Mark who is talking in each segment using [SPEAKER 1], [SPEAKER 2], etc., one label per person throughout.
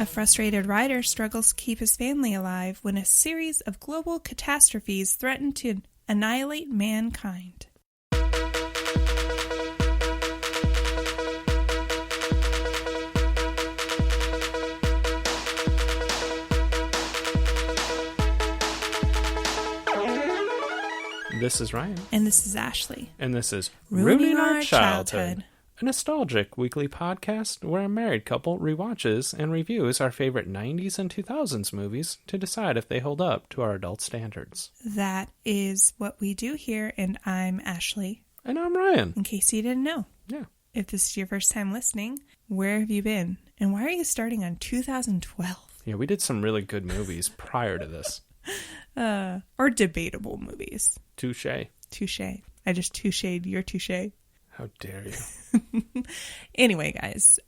[SPEAKER 1] A frustrated writer struggles to keep his family alive when a series of global catastrophes threaten to annihilate mankind.
[SPEAKER 2] This is Ryan.
[SPEAKER 1] And this is Ashley.
[SPEAKER 2] And this is
[SPEAKER 1] Ruining Our Childhood.
[SPEAKER 2] A nostalgic weekly podcast where a married couple rewatches and reviews our favorite 90s and 2000s movies to decide if they hold up to our adult standards.
[SPEAKER 1] That is what we do here, and I'm Ashley.
[SPEAKER 2] And I'm Ryan.
[SPEAKER 1] In case you didn't know.
[SPEAKER 2] Yeah.
[SPEAKER 1] If this is your first time listening, where have you been? And why are you starting on 2012?
[SPEAKER 2] Yeah, we did some really good movies prior to this.
[SPEAKER 1] Or debatable movies.
[SPEAKER 2] Touche.
[SPEAKER 1] Touche. I just touche'd your touche.
[SPEAKER 2] How dare you?
[SPEAKER 1] Anyway, guys,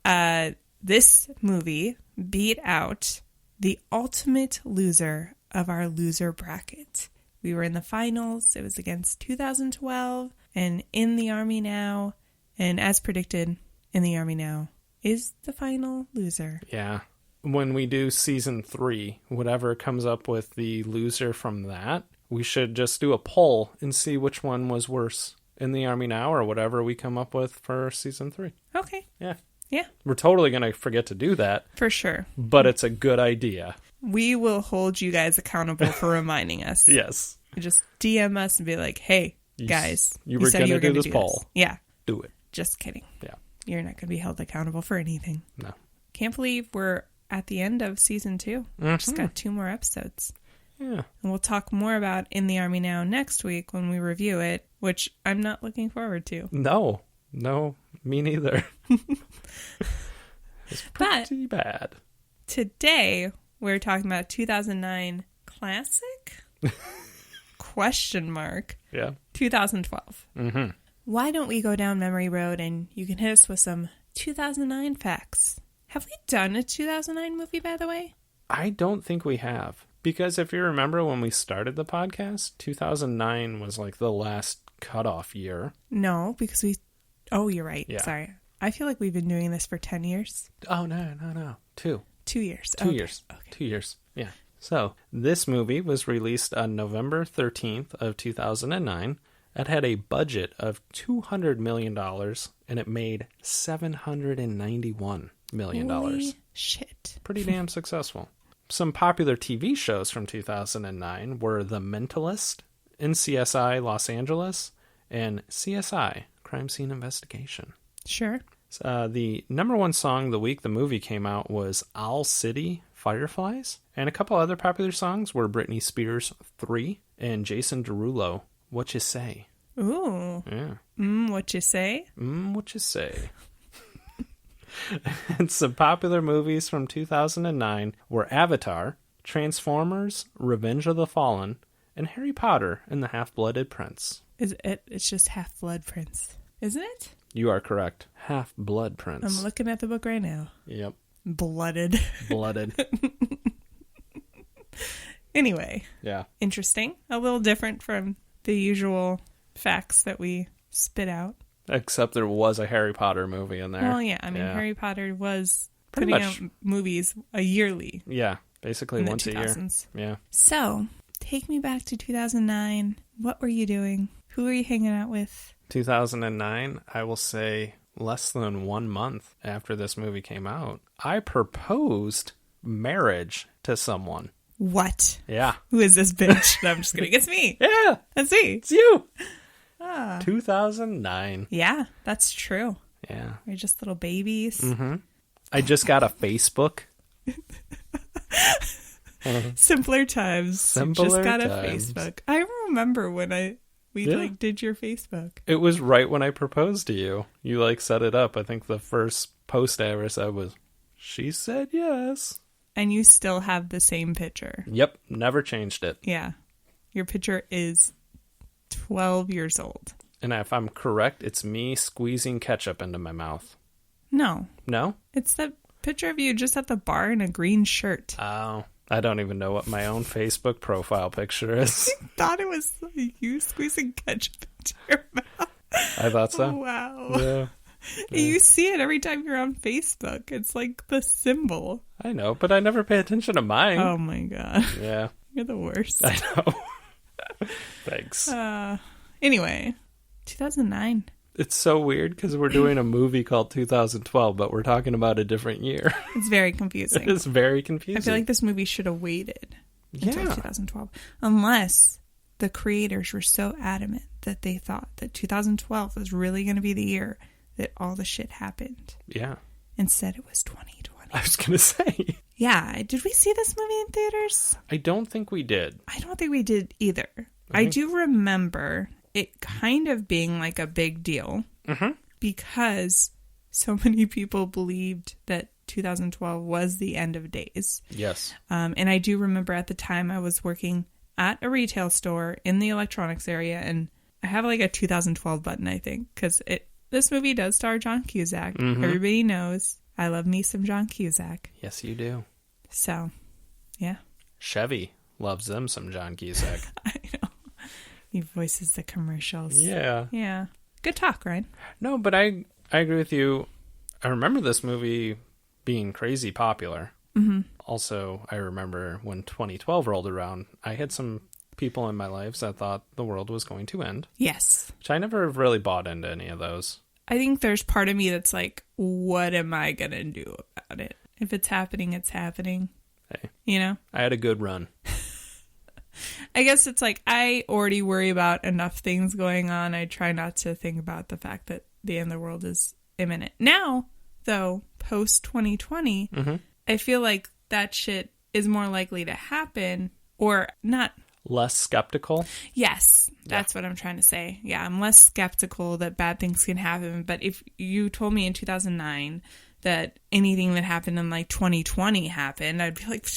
[SPEAKER 1] this movie beat out the ultimate loser of our loser bracket. We were in the finals. It was against 2012 and In the Army Now. And as predicted, In the Army Now is the final loser.
[SPEAKER 2] Yeah. When we do season 3, whatever comes up with the loser from that, we should just do a poll and see which one was worse. In the Army Now or whatever we come up with for season 3.
[SPEAKER 1] Okay.
[SPEAKER 2] Yeah.
[SPEAKER 1] Yeah.
[SPEAKER 2] We're totally going to forget to do that.
[SPEAKER 1] For sure.
[SPEAKER 2] But it's a good idea.
[SPEAKER 1] We will hold you guys accountable for reminding us.
[SPEAKER 2] Yes.
[SPEAKER 1] Just DM us and be like, hey, guys.
[SPEAKER 2] You were going to do this poll.
[SPEAKER 1] Yeah.
[SPEAKER 2] Do it.
[SPEAKER 1] Just kidding.
[SPEAKER 2] Yeah.
[SPEAKER 1] You're not going to be held accountable for anything.
[SPEAKER 2] No.
[SPEAKER 1] Can't believe we're at the end of season 2.
[SPEAKER 2] Mm-hmm.
[SPEAKER 1] Just got 2 more episodes.
[SPEAKER 2] Yeah.
[SPEAKER 1] And we'll talk more about In the Army Now next week when we review it, which I'm not looking forward to.
[SPEAKER 2] No, me neither. It's pretty bad.
[SPEAKER 1] Today, we're talking about 2009 classic? Question mark.
[SPEAKER 2] Yeah.
[SPEAKER 1] 2012.
[SPEAKER 2] Mm-hmm.
[SPEAKER 1] Why don't we go down memory road and you can hit us with some 2009 facts? Have we done a 2009 movie, by the way?
[SPEAKER 2] I don't think we have. Because if you remember when we started the podcast, 2009 was like the last cutoff year.
[SPEAKER 1] No, because we... Oh, you're right.
[SPEAKER 2] Yeah.
[SPEAKER 1] Sorry. I feel like we've been doing this for 10 years.
[SPEAKER 2] Oh, no. 2.
[SPEAKER 1] 2 years.
[SPEAKER 2] 2 years.
[SPEAKER 1] Okay.
[SPEAKER 2] 2 years. Yeah. So, this movie was released on November 13th of 2009. It had a budget of $200 million, and it made $791 million.
[SPEAKER 1] Holy shit.
[SPEAKER 2] Pretty damn successful. Some popular TV shows from 2009 were The Mentalist, NCSI Los Angeles, and CSI, Crime Scene Investigation.
[SPEAKER 1] Sure.
[SPEAKER 2] The number one song the week the movie came out was Owl City Fireflies, and a couple other popular songs were Britney Spears' 3 and Jason Derulo, What You Say.
[SPEAKER 1] Ooh.
[SPEAKER 2] Yeah.
[SPEAKER 1] What you say?
[SPEAKER 2] What you say. And some popular movies from 2009 were Avatar, Transformers, Revenge of the Fallen, and Harry Potter and the Half-Blooded Prince.
[SPEAKER 1] It's just Half-Blood Prince, isn't it?
[SPEAKER 2] You are correct. Half-Blood Prince.
[SPEAKER 1] I'm looking at the book right now.
[SPEAKER 2] Yep.
[SPEAKER 1] Blooded. Anyway.
[SPEAKER 2] Yeah.
[SPEAKER 1] Interesting. A little different from the usual facts that we spit out.
[SPEAKER 2] Except there was a Harry Potter movie in there.
[SPEAKER 1] Well, yeah. I mean, Harry Potter was putting out movies yearly.
[SPEAKER 2] Yeah. Basically once a year. Yeah.
[SPEAKER 1] So, take me back to 2009. What were you doing? Who were you hanging out with?
[SPEAKER 2] 2009, I will say less than 1 month after this movie came out, I proposed marriage to someone.
[SPEAKER 1] What?
[SPEAKER 2] Yeah.
[SPEAKER 1] Who is this bitch? No, I'm just kidding. It's me.
[SPEAKER 2] Yeah.
[SPEAKER 1] That's me.
[SPEAKER 2] It's you. 2009.
[SPEAKER 1] Yeah, that's true.
[SPEAKER 2] Yeah.
[SPEAKER 1] We're just little babies.
[SPEAKER 2] Mm-hmm. I just got a Facebook.
[SPEAKER 1] Simpler times. Just got a Facebook. I remember when we did your Facebook.
[SPEAKER 2] It was right when I proposed to you. You set it up. I think the first post I ever said was, she said yes.
[SPEAKER 1] And you still have the same picture.
[SPEAKER 2] Yep. Never changed it.
[SPEAKER 1] Yeah. Your picture is 12 years old.
[SPEAKER 2] And if I'm correct, it's me squeezing ketchup into my mouth.
[SPEAKER 1] No.
[SPEAKER 2] No?
[SPEAKER 1] It's the picture of you just at the bar in a green shirt.
[SPEAKER 2] Oh. I don't even know what my own Facebook profile picture is.
[SPEAKER 1] I thought it was you squeezing ketchup into your mouth.
[SPEAKER 2] I thought so.
[SPEAKER 1] Wow.
[SPEAKER 2] Yeah.
[SPEAKER 1] You see it every time you're on Facebook. It's like the symbol.
[SPEAKER 2] I know, but I never pay attention to mine.
[SPEAKER 1] Oh my god.
[SPEAKER 2] Yeah.
[SPEAKER 1] You're the worst.
[SPEAKER 2] I know. Thanks.
[SPEAKER 1] Anyway, 2009.
[SPEAKER 2] It's so weird because we're doing a movie called 2012, but we're talking about a different year.
[SPEAKER 1] It's very confusing.
[SPEAKER 2] It's very confusing.
[SPEAKER 1] I feel like this movie should have waited until 2012. Unless the creators were so adamant that they thought that 2012 was really going to be the year that all the shit happened.
[SPEAKER 2] Yeah.
[SPEAKER 1] Instead, it was 2020.
[SPEAKER 2] I was going to say.
[SPEAKER 1] Yeah. Did we see this movie in theaters?
[SPEAKER 2] I don't think we did.
[SPEAKER 1] I don't think we did either. I do remember it kind of being like a big deal because so many people believed that 2012 was the end of days.
[SPEAKER 2] Yes.
[SPEAKER 1] And I do remember at the time I was working at a retail store in the electronics area, and I have like a 2012 button, I think, because this movie does star John Cusack. Everybody knows I love me some John Cusack.
[SPEAKER 2] Yes, you do.
[SPEAKER 1] So, yeah.
[SPEAKER 2] Chevy loves them some John Cusack.
[SPEAKER 1] I know. He voices the commercials.
[SPEAKER 2] Yeah.
[SPEAKER 1] Yeah. Good talk, Ryan.
[SPEAKER 2] No, but I agree with you. I remember this movie being crazy popular. Also, I remember when 2012 rolled around, I had some people in my lives that thought the world was going to end.
[SPEAKER 1] Yes.
[SPEAKER 2] Which I never really bought into any of those.
[SPEAKER 1] I think there's part of me that's like, what am I going to do about it? If it's happening, it's happening.
[SPEAKER 2] Hey.
[SPEAKER 1] You know?
[SPEAKER 2] I had a good run.
[SPEAKER 1] I guess it's like I already worry about enough things going on. I try not to think about the fact that the end of the world is imminent. Now, though, post 2020, I feel like that shit is more likely to happen or not.
[SPEAKER 2] Less skeptical?
[SPEAKER 1] Yes, that's what I'm trying to say. Yeah, I'm less skeptical that bad things can happen. But if you told me in 2009 that anything that happened in like 2020 happened, I'd be like,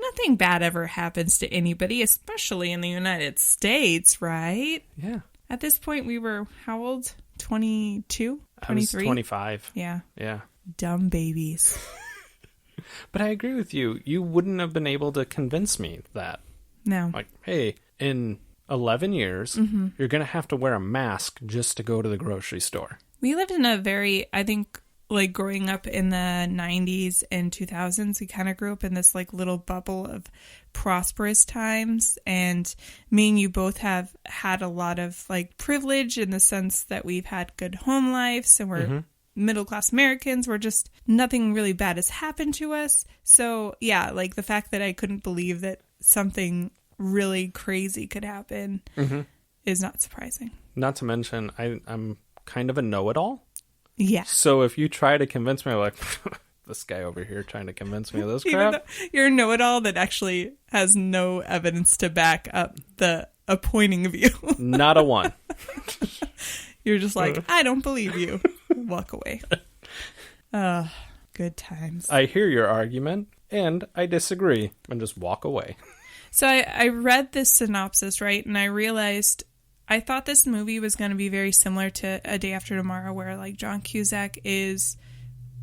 [SPEAKER 1] nothing bad ever happens to anybody, especially in the United States, right?
[SPEAKER 2] Yeah.
[SPEAKER 1] At this point, we were, how old? 22? 23?
[SPEAKER 2] I was 25.
[SPEAKER 1] Yeah.
[SPEAKER 2] Yeah.
[SPEAKER 1] Dumb babies.
[SPEAKER 2] But I agree with you. You wouldn't have been able to convince me that.
[SPEAKER 1] No.
[SPEAKER 2] Like, hey, in 11 years, you're going to have to wear a mask just to go to the grocery store.
[SPEAKER 1] We lived in a very, I think, like growing up in the 90s and 2000s, we kind of grew up in this like little bubble of prosperous times. And me and you both have had a lot of like privilege in the sense that we've had good home lives and we're middle-class Americans. We're just, nothing really bad has happened to us. So yeah, like the fact that I couldn't believe that something really crazy could happen is not surprising.
[SPEAKER 2] Not to mention, I'm kind of a know-it-all.
[SPEAKER 1] Yeah.
[SPEAKER 2] So if you try to convince me, like, this guy over here trying to convince me of this crap.
[SPEAKER 1] You're a know-it-all that actually has no evidence to back up a pointing of you.
[SPEAKER 2] Not a one.
[SPEAKER 1] You're just like, I don't believe you. Walk away. Good times.
[SPEAKER 2] I hear your argument, and I disagree, and just walk away.
[SPEAKER 1] So I read this synopsis, right, and I realized I thought this movie was going to be very similar to A Day After Tomorrow, where like John Cusack is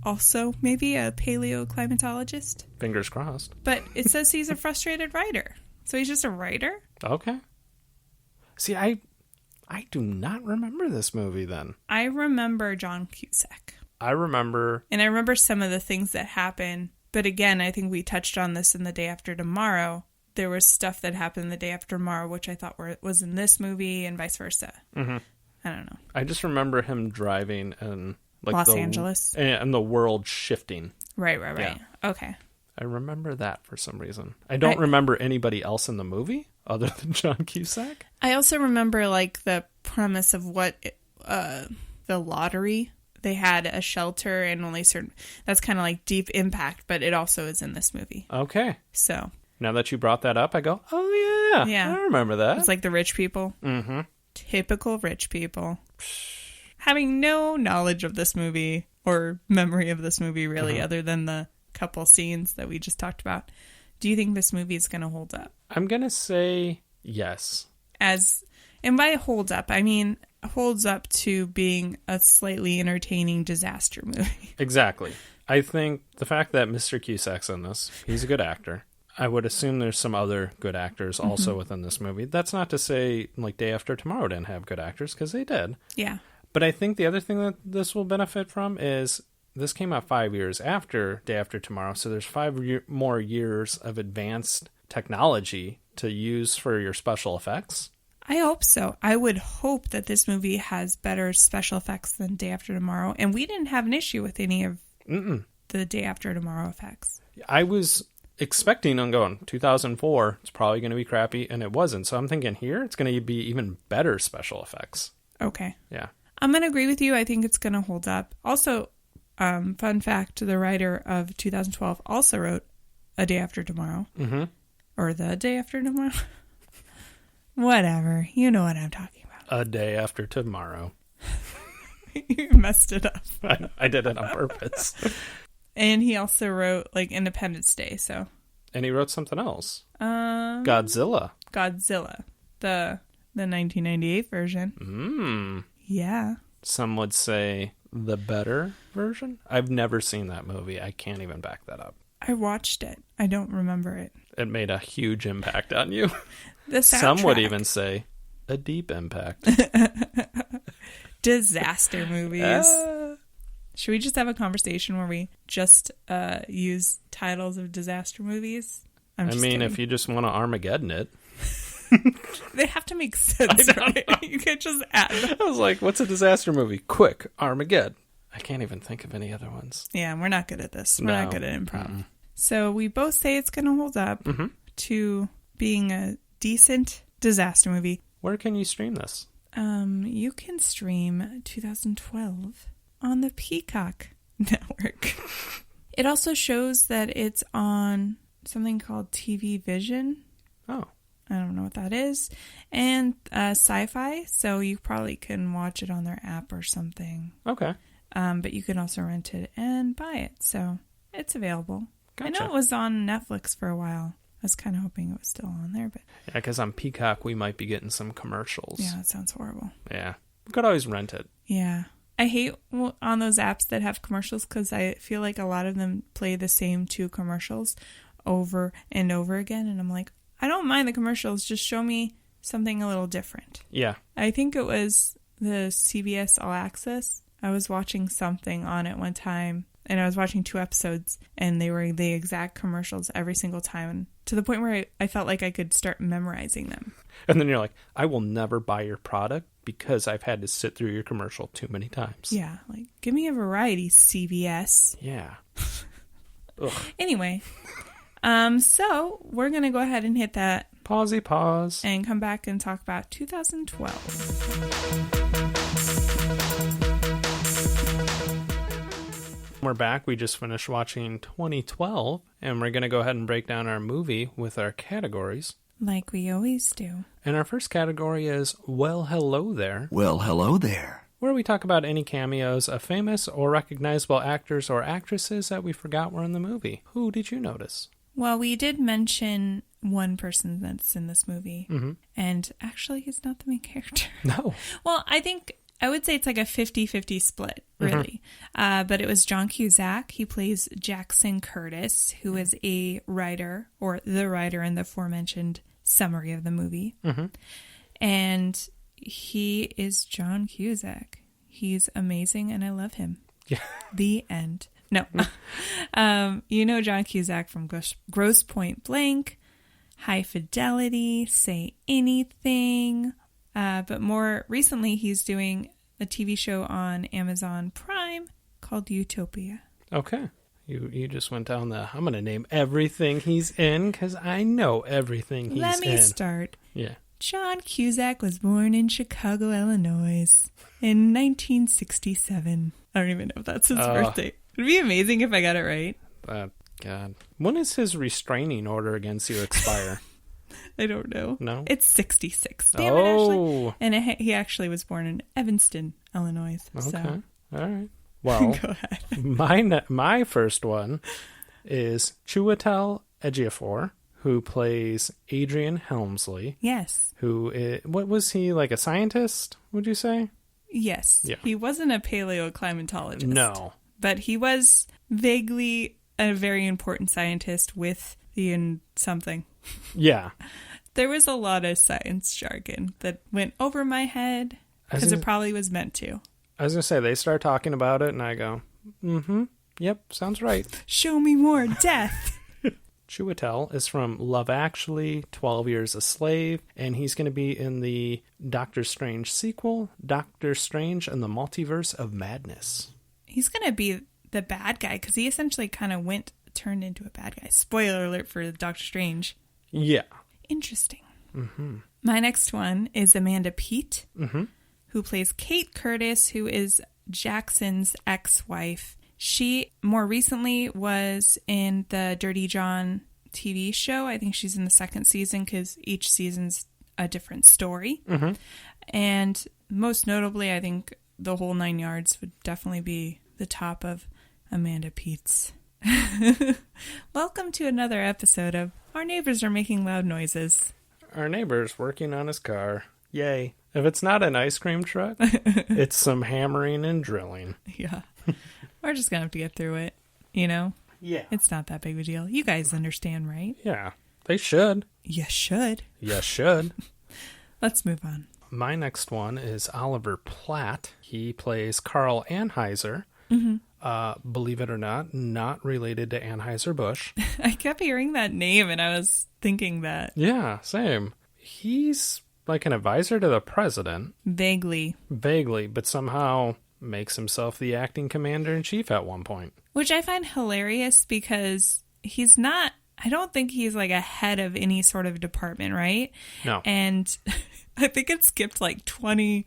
[SPEAKER 1] also maybe a paleoclimatologist.
[SPEAKER 2] Fingers crossed.
[SPEAKER 1] But it says he's a frustrated writer. So he's just a writer?
[SPEAKER 2] Okay. See, I do not remember this movie then.
[SPEAKER 1] I remember John Cusack.
[SPEAKER 2] I remember...
[SPEAKER 1] And I remember some of the things that happened. But again, I think we touched on this in The Day After Tomorrow. There was stuff that happened The Day After Tomorrow, which I thought was in this movie and vice versa. I don't know.
[SPEAKER 2] I just remember him driving and... like
[SPEAKER 1] Los Angeles.
[SPEAKER 2] And the world shifting.
[SPEAKER 1] Right.
[SPEAKER 2] Yeah.
[SPEAKER 1] Okay.
[SPEAKER 2] I remember that for some reason. I don't remember anybody else in the movie other than John Cusack.
[SPEAKER 1] I also remember like the premise of what the lottery. They had a shelter and only certain... That's kind of like Deep Impact, but it also is in this movie.
[SPEAKER 2] Okay.
[SPEAKER 1] So...
[SPEAKER 2] Now that you brought that up, I go, oh yeah. I remember that.
[SPEAKER 1] It's like the rich people. Typical rich people. Having no knowledge of this movie or memory of this movie really, other than the couple scenes that we just talked about. Do you think this movie is going to hold up?
[SPEAKER 2] I'm going to say yes.
[SPEAKER 1] And by hold up, I mean holds up to being a slightly entertaining disaster movie.
[SPEAKER 2] Exactly. I think the fact that Mr. Cusack's in this, he's a good actor. I would assume there's some other good actors also within this movie. That's not to say like Day After Tomorrow didn't have good actors, because they did.
[SPEAKER 1] Yeah.
[SPEAKER 2] But I think the other thing that this will benefit from is this came out 5 years after Day After Tomorrow, so there's more years of advanced technology to use for your special effects.
[SPEAKER 1] I hope so. I would hope that this movie has better special effects than Day After Tomorrow, and we didn't have an issue with any of the Day After Tomorrow effects.
[SPEAKER 2] I was expecting on going 2004, it's probably going to be crappy, and it wasn't. So I'm thinking here it's going to be even better special effects.
[SPEAKER 1] Okay.
[SPEAKER 2] Yeah.
[SPEAKER 1] I'm going to agree with you. I think it's going to hold up. Also, fun fact, the writer of 2012 also wrote A Day After Tomorrow.
[SPEAKER 2] Mm-hmm.
[SPEAKER 1] Or The Day After Tomorrow. Whatever. You know what I'm talking about.
[SPEAKER 2] A Day After Tomorrow.
[SPEAKER 1] You messed it up.
[SPEAKER 2] I did it on purpose.
[SPEAKER 1] And he also wrote, like, Independence Day, so.
[SPEAKER 2] And he wrote something else. Godzilla. The 1998
[SPEAKER 1] version. Yeah.
[SPEAKER 2] Some would say the better version. I've never seen that movie. I can't even back that up.
[SPEAKER 1] I watched it. I don't remember it.
[SPEAKER 2] It made a huge impact on you.
[SPEAKER 1] The soundtrack.
[SPEAKER 2] Some would even say a deep impact.
[SPEAKER 1] Disaster movies. Should we just have a conversation where we just use titles of disaster movies?
[SPEAKER 2] I mean, kidding. If you just want to Armageddon it.
[SPEAKER 1] They have to make sense, right? You can't just add them.
[SPEAKER 2] I was like, what's a disaster movie? Quick, Armageddon. I can't even think of any other ones.
[SPEAKER 1] Yeah, we're not good at this. We're not good at improv. Mm-hmm. So we both say it's going to hold up to being a decent disaster movie.
[SPEAKER 2] Where can you stream this?
[SPEAKER 1] You can stream 2012 on the Peacock Network. It also shows that it's on something called TV Vision.
[SPEAKER 2] Oh.
[SPEAKER 1] I don't know what that is. And Sci-Fi, so you probably can watch it on their app or something.
[SPEAKER 2] Okay.
[SPEAKER 1] But you can also rent it and buy it, so it's available. Gotcha. I know it was on Netflix for a while. I was kind of hoping it was still on there, but...
[SPEAKER 2] Yeah, because on Peacock, we might be getting some commercials.
[SPEAKER 1] Yeah, that sounds horrible.
[SPEAKER 2] Yeah. We could always rent it.
[SPEAKER 1] Yeah. I hate on those apps that have commercials because I feel like a lot of them play the same two commercials over and over again, and I'm like, I don't mind the commercials, just show me something a little different.
[SPEAKER 2] Yeah.
[SPEAKER 1] I think it was the CBS All Access. I was watching something on it one time, and I was watching 2 episodes, and they were the exact commercials every single time, to the point where I felt like I could start memorizing them.
[SPEAKER 2] And then you're like, I will never buy your product because I've had to sit through your commercial too many times.
[SPEAKER 1] Yeah, like, give me a variety, CBS.
[SPEAKER 2] Yeah.
[SPEAKER 1] Anyway, so we're going to go ahead and hit that
[SPEAKER 2] pause
[SPEAKER 1] and come back and talk about 2012.
[SPEAKER 2] We're back. We just finished watching 2012, and we're going to go ahead and break down our movie with our categories.
[SPEAKER 1] Like we always do.
[SPEAKER 2] And our first category is Well, Hello There.
[SPEAKER 3] Well, hello there.
[SPEAKER 2] Where we talk about any cameos of famous or recognizable actors or actresses that we forgot were in the movie. Who did you notice?
[SPEAKER 1] Well, we did mention one person that's in this movie, and actually he's not the main character.
[SPEAKER 2] No.
[SPEAKER 1] Well, I would say it's like a 50-50 split, really. But it was John Cusack. He plays Jackson Curtis, who is a writer, or the writer in the aforementioned summary of the movie. And he is John Cusack. He's amazing, and I love him.
[SPEAKER 2] Yeah.
[SPEAKER 1] The end. No. You know John Cusack from Grosse Point Blank, High Fidelity, Say Anything. But more recently, he's doing a TV show on Amazon Prime called Utopia.
[SPEAKER 2] Okay. You just went down I'm going to name everything he's in because I know everything he's in.
[SPEAKER 1] Let me start.
[SPEAKER 2] Yeah.
[SPEAKER 1] John Cusack was born in Chicago, Illinois in 1967. I don't even know if that's his birthday. It'd be amazing if I got it right.
[SPEAKER 2] God. When does his restraining order against you expire?
[SPEAKER 1] I don't know.
[SPEAKER 2] No?
[SPEAKER 1] It's 66. Damn it, Ashley. And he actually was born in Evanston, Illinois.
[SPEAKER 2] Okay.
[SPEAKER 1] So.
[SPEAKER 2] All right. Well,
[SPEAKER 1] go ahead.
[SPEAKER 2] My first one is Chuwatel Ejiofor, who plays Adrian Helmsley.
[SPEAKER 1] Yes.
[SPEAKER 2] What was he, like a scientist, would you say?
[SPEAKER 1] Yes. Yeah. He wasn't a paleoclimatologist.
[SPEAKER 2] No.
[SPEAKER 1] But he was vaguely a very important scientist with something.
[SPEAKER 2] Yeah.
[SPEAKER 1] There was a lot of science jargon that went over my head because it probably was meant to.
[SPEAKER 2] I was going to say, they start talking about it, and I go, yep, sounds right.
[SPEAKER 1] Show me more death.
[SPEAKER 2] Chuwatel is from Love Actually, 12 Years a Slave, and he's going to be in the Doctor Strange sequel, Doctor Strange and the Multiverse of Madness.
[SPEAKER 1] He's going to be the bad guy, because he essentially kind of turned into a bad guy. Spoiler alert for Doctor Strange.
[SPEAKER 2] Yeah.
[SPEAKER 1] Interesting. My next one is Amanda Peet, who plays Kate Curtis, who is Jackson's ex-wife. She more recently was in the Dirty John TV show. I think she's in the second season because each season's a different story. And most notably, I think The Whole Nine Yards would definitely be the top of Amanda Peet's. Welcome to another episode of Our Neighbors Are Making Loud Noises.
[SPEAKER 2] Our neighbor's working on his car. Yay. If it's not an ice cream truck, it's some hammering and drilling.
[SPEAKER 1] Yeah. We're just going to have to get through it, you know?
[SPEAKER 2] Yeah.
[SPEAKER 1] It's not that big of a deal. You guys understand, right?
[SPEAKER 2] Yeah. They should.
[SPEAKER 1] You should.
[SPEAKER 2] You should.
[SPEAKER 1] Let's move on.
[SPEAKER 2] My next one is Oliver Platt. He plays Carl Anheuser. Believe it or not related to Anheuser-Busch.
[SPEAKER 1] I kept hearing that name and I was thinking that.
[SPEAKER 2] Yeah, same. He's like an advisor to the president.
[SPEAKER 1] Vaguely,
[SPEAKER 2] but somehow makes himself the acting commander-in-chief at one point.
[SPEAKER 1] Which I find hilarious because he's not, I don't think he's like a head of any sort of department, right?
[SPEAKER 2] No.
[SPEAKER 1] And I think it skipped like 20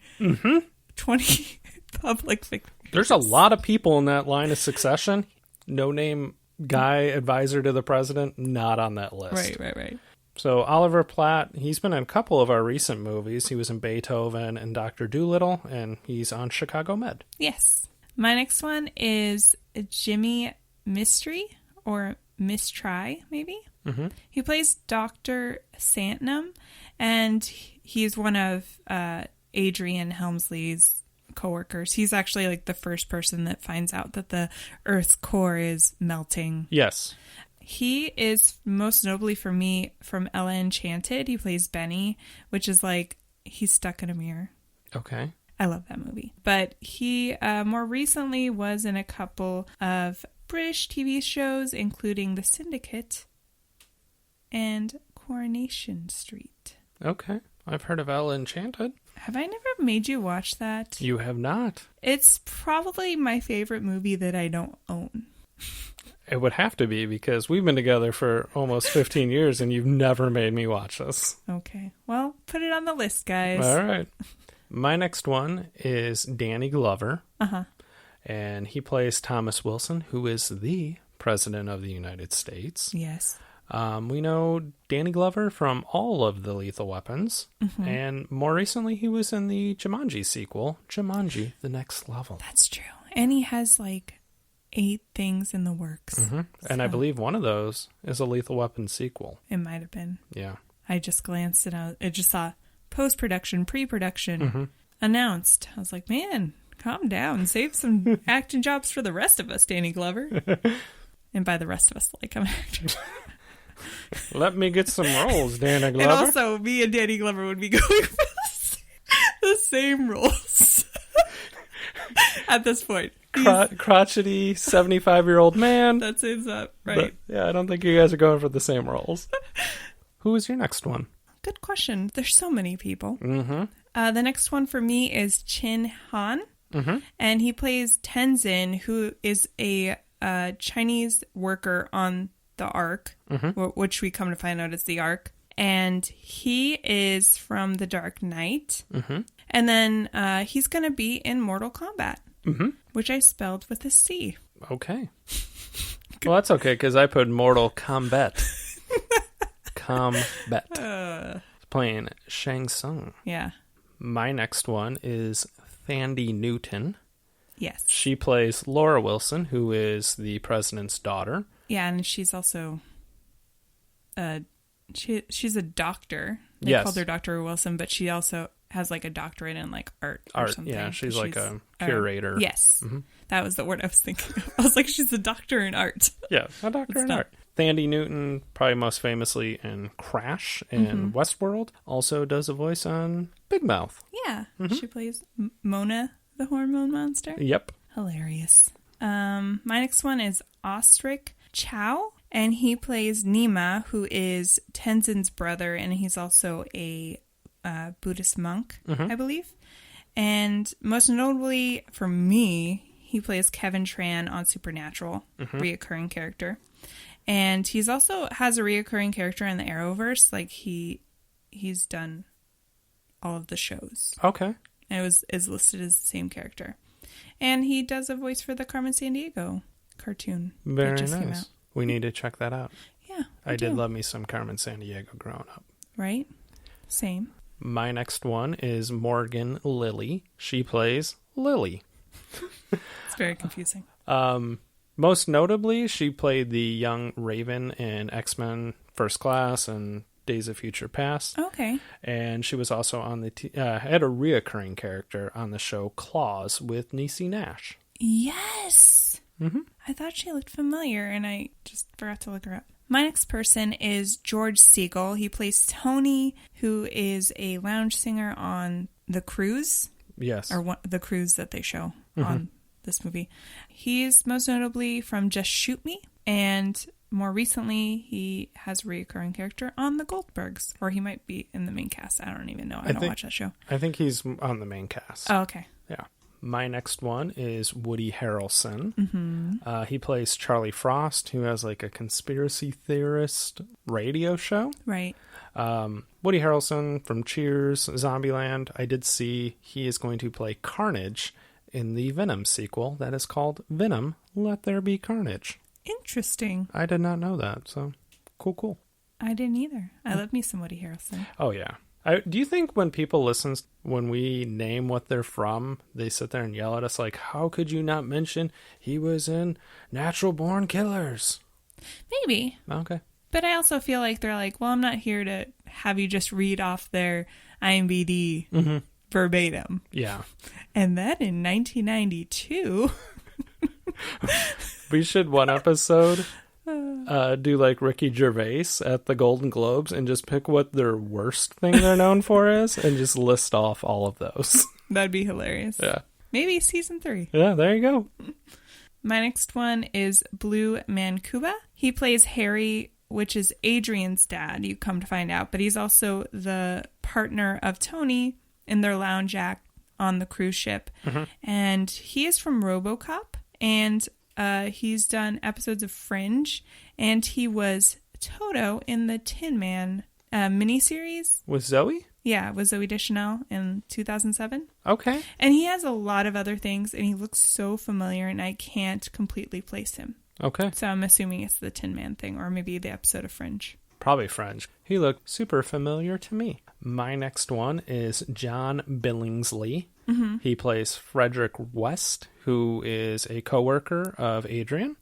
[SPEAKER 1] public figures.
[SPEAKER 2] There's a lot of people in that line of succession. No-name guy, advisor to the president, not on that list.
[SPEAKER 1] Right.
[SPEAKER 2] So Oliver Platt, he's been in a couple of our recent movies. He was in Beethoven and Dr. Dolittle, and he's on Chicago Med.
[SPEAKER 1] Yes. My next one is Jimmy Mistry, or Mistry, maybe? He plays Dr. Santnam, and he's one of Adrian Helmsley's coworkers. He's actually like the first person that finds out that the Earth's core is melting.
[SPEAKER 2] Yes.
[SPEAKER 1] He is most notably for me from Ella Enchanted. He plays Benny, which is like he's stuck in a mirror.
[SPEAKER 2] Okay.
[SPEAKER 1] I love that movie. But he more recently was in a couple of British TV shows, including The Syndicate and Coronation Street.
[SPEAKER 2] Okay. I've heard of Ella Enchanted.
[SPEAKER 1] Have I never made you watch that?
[SPEAKER 2] You have not.
[SPEAKER 1] It's probably my favorite movie that I don't own.
[SPEAKER 2] It would have to be because we've been together for almost 15 years and you've never made me watch this.
[SPEAKER 1] Okay. Well, put it on the list, guys.
[SPEAKER 2] All right. My next one is Danny Glover. And he plays Thomas Wilson, who is the President of the United States.
[SPEAKER 1] Yes.
[SPEAKER 2] We know Danny Glover from all of the Lethal Weapons. And more recently, he was in the Jumanji sequel, Jumanji: The Next Level.
[SPEAKER 1] That's true. And he has like 8 things in the works.
[SPEAKER 2] And I believe one of those is a Lethal Weapon sequel.
[SPEAKER 1] It might have been.
[SPEAKER 2] Yeah.
[SPEAKER 1] I just glanced and I just saw post-production, pre-production announced. I was like, man, calm down. Save some acting jobs for the rest of us, Danny Glover. And by the rest of us, like I'm an actor.
[SPEAKER 2] Let me get some roles, Danny Glover.
[SPEAKER 1] And also, me and Danny Glover would be going for the same roles at this point.
[SPEAKER 2] Crotchety 75-year-old man.
[SPEAKER 1] That saves up, right?
[SPEAKER 2] But, yeah, I don't think you guys are going for the same roles. Who is your next one?
[SPEAKER 1] Good question. There's so many people. The next one for me is Chin Han, and he plays Tenzin, who is a Chinese worker on the Ark, which we come to find out is the Ark. And he is from The Dark Knight. And then he's going to be in Mortal Kombat, which I spelled with a C.
[SPEAKER 2] Okay. Well, that's okay, because I put Mortal Kombat. Playing Shang Tsung.
[SPEAKER 1] Yeah.
[SPEAKER 2] My next one is Fandy Newton.
[SPEAKER 1] Yes.
[SPEAKER 2] She plays Laura Wilson, who is the president's daughter.
[SPEAKER 1] Yeah, and she's also she's a doctor. They called her Dr. Wilson, but she also has like a doctorate in like art or something.
[SPEAKER 2] Yeah, she's like a curator.
[SPEAKER 1] Yes. That was the word I was thinking of. I was like, she's a doctor in art.
[SPEAKER 2] Yeah, a doctor in art. Fandy Newton, probably most famously in Crash and Westworld, also does a voice on Big Mouth.
[SPEAKER 1] Yeah, she plays Mona the hormone monster?
[SPEAKER 2] Yep.
[SPEAKER 1] Hilarious. My next one is Ostrich Chow, and he plays Nima, who is Tenzin's brother, and he's also a Buddhist monk, I believe. And most notably for me, he plays Kevin Tran on Supernatural, reoccurring character. And he's also has a reoccurring character in the Arrowverse. Like he's done all of the shows.
[SPEAKER 2] Okay.
[SPEAKER 1] And is listed as the same character. And he does a voice for the Carmen Sandiego cartoon.
[SPEAKER 2] Very nice. We need to check that out.
[SPEAKER 1] Yeah.
[SPEAKER 2] I did love me some Carmen Sandiego growing up.
[SPEAKER 1] Right? Same.
[SPEAKER 2] My next one is Morgan Lilly. She plays Lilly.
[SPEAKER 1] It's very confusing.
[SPEAKER 2] Most notably, she played the young Raven in X-Men First Class and Days of Future Past.
[SPEAKER 1] Okay.
[SPEAKER 2] And she was also on the had a reoccurring character on the show Claws with Niecy Nash.
[SPEAKER 1] Yes. I thought she looked familiar, and I just forgot to look her up. My next person is George Siegel. He plays Tony, who is a lounge singer on The Cruise.
[SPEAKER 2] Yes.
[SPEAKER 1] Or the cruise that they show on this movie. He's most notably from Just Shoot Me, and more recently, he has a recurring character on The Goldbergs, or he might be in the main cast. I don't even know. I don't watch that show.
[SPEAKER 2] I think he's on the main cast.
[SPEAKER 1] Oh, okay.
[SPEAKER 2] Yeah. My next one is Woody Harrelson. He plays Charlie Frost, who has like a conspiracy theorist radio show.
[SPEAKER 1] Right.
[SPEAKER 2] Woody Harrelson from Cheers, Zombieland. I did see he is going to play Carnage in the Venom sequel that is called Venom, Let There Be Carnage.
[SPEAKER 1] Interesting.
[SPEAKER 2] I did not know that, so cool.
[SPEAKER 1] I didn't either. I love me some Woody Harrelson.
[SPEAKER 2] Oh, yeah. Do you think when people listen, when we name what they're from, they sit there and yell at us like, how could you not mention he was in Natural Born Killers?
[SPEAKER 1] Maybe.
[SPEAKER 2] Okay.
[SPEAKER 1] But I also feel like they're like, well, I'm not here to have you just read off their IMDb verbatim.
[SPEAKER 2] Yeah.
[SPEAKER 1] And then in 1992...
[SPEAKER 2] We should one episode do like Ricky Gervais at the Golden Globes and just pick what their worst thing they're known for is and just list off all of those.
[SPEAKER 1] That'd be hilarious.
[SPEAKER 2] Yeah.
[SPEAKER 1] Maybe season 3.
[SPEAKER 2] Yeah, there you go.
[SPEAKER 1] My next one is Blue Mancuba. He plays Harry, which is Adrian's dad, you come to find out, but he's also the partner of Tony in their lounge act on the cruise ship. And he is from RoboCop, and he's done episodes of Fringe, and he was Toto in the Tin Man miniseries.
[SPEAKER 2] With Zoe?
[SPEAKER 1] Yeah, with Zoe Deschanel in 2007.
[SPEAKER 2] Okay.
[SPEAKER 1] And he has a lot of other things, and he looks so familiar, and I can't completely place him.
[SPEAKER 2] Okay.
[SPEAKER 1] So I'm assuming it's the Tin Man thing, or maybe the episode of Fringe.
[SPEAKER 2] Probably Fringe. He looked super familiar to me. My next one is John Billingsley. He plays Frederick West, who is a coworker of Adrian.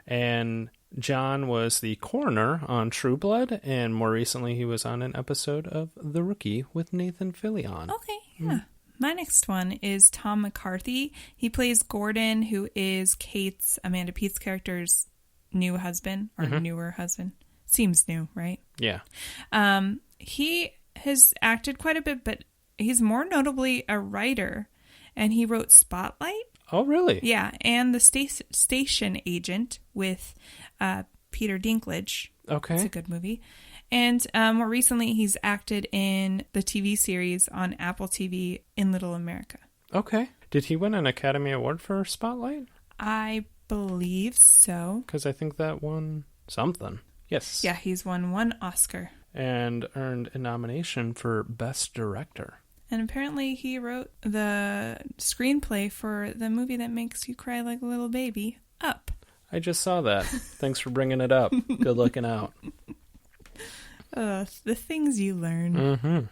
[SPEAKER 2] And John was the coroner on True Blood, and more recently he was on an episode of The Rookie with Nathan Fillion.
[SPEAKER 1] Okay, yeah. My next one is Tom McCarthy. He plays Gordon, who is Amanda Pete's character's new husband, or newer husband. Seems new, right?
[SPEAKER 2] Yeah.
[SPEAKER 1] He has acted quite a bit, but he's more notably a writer, and he wrote Spotlight.
[SPEAKER 2] Oh, really?
[SPEAKER 1] Yeah, and The Station Agent with Peter Dinklage.
[SPEAKER 2] Okay.
[SPEAKER 1] It's a good movie. And more recently, he's acted in the TV series on Apple TV in Little America.
[SPEAKER 2] Okay. Did he win an Academy Award for Spotlight?
[SPEAKER 1] I believe so.
[SPEAKER 2] Because I think that won something. Yes.
[SPEAKER 1] Yeah, he's won 1 Oscar.
[SPEAKER 2] And earned a nomination for Best Director.
[SPEAKER 1] And apparently he wrote the screenplay for the movie that makes you cry like a little baby, Up.
[SPEAKER 2] I just saw that. Thanks for bringing it up. Good looking out.
[SPEAKER 1] The things you learn.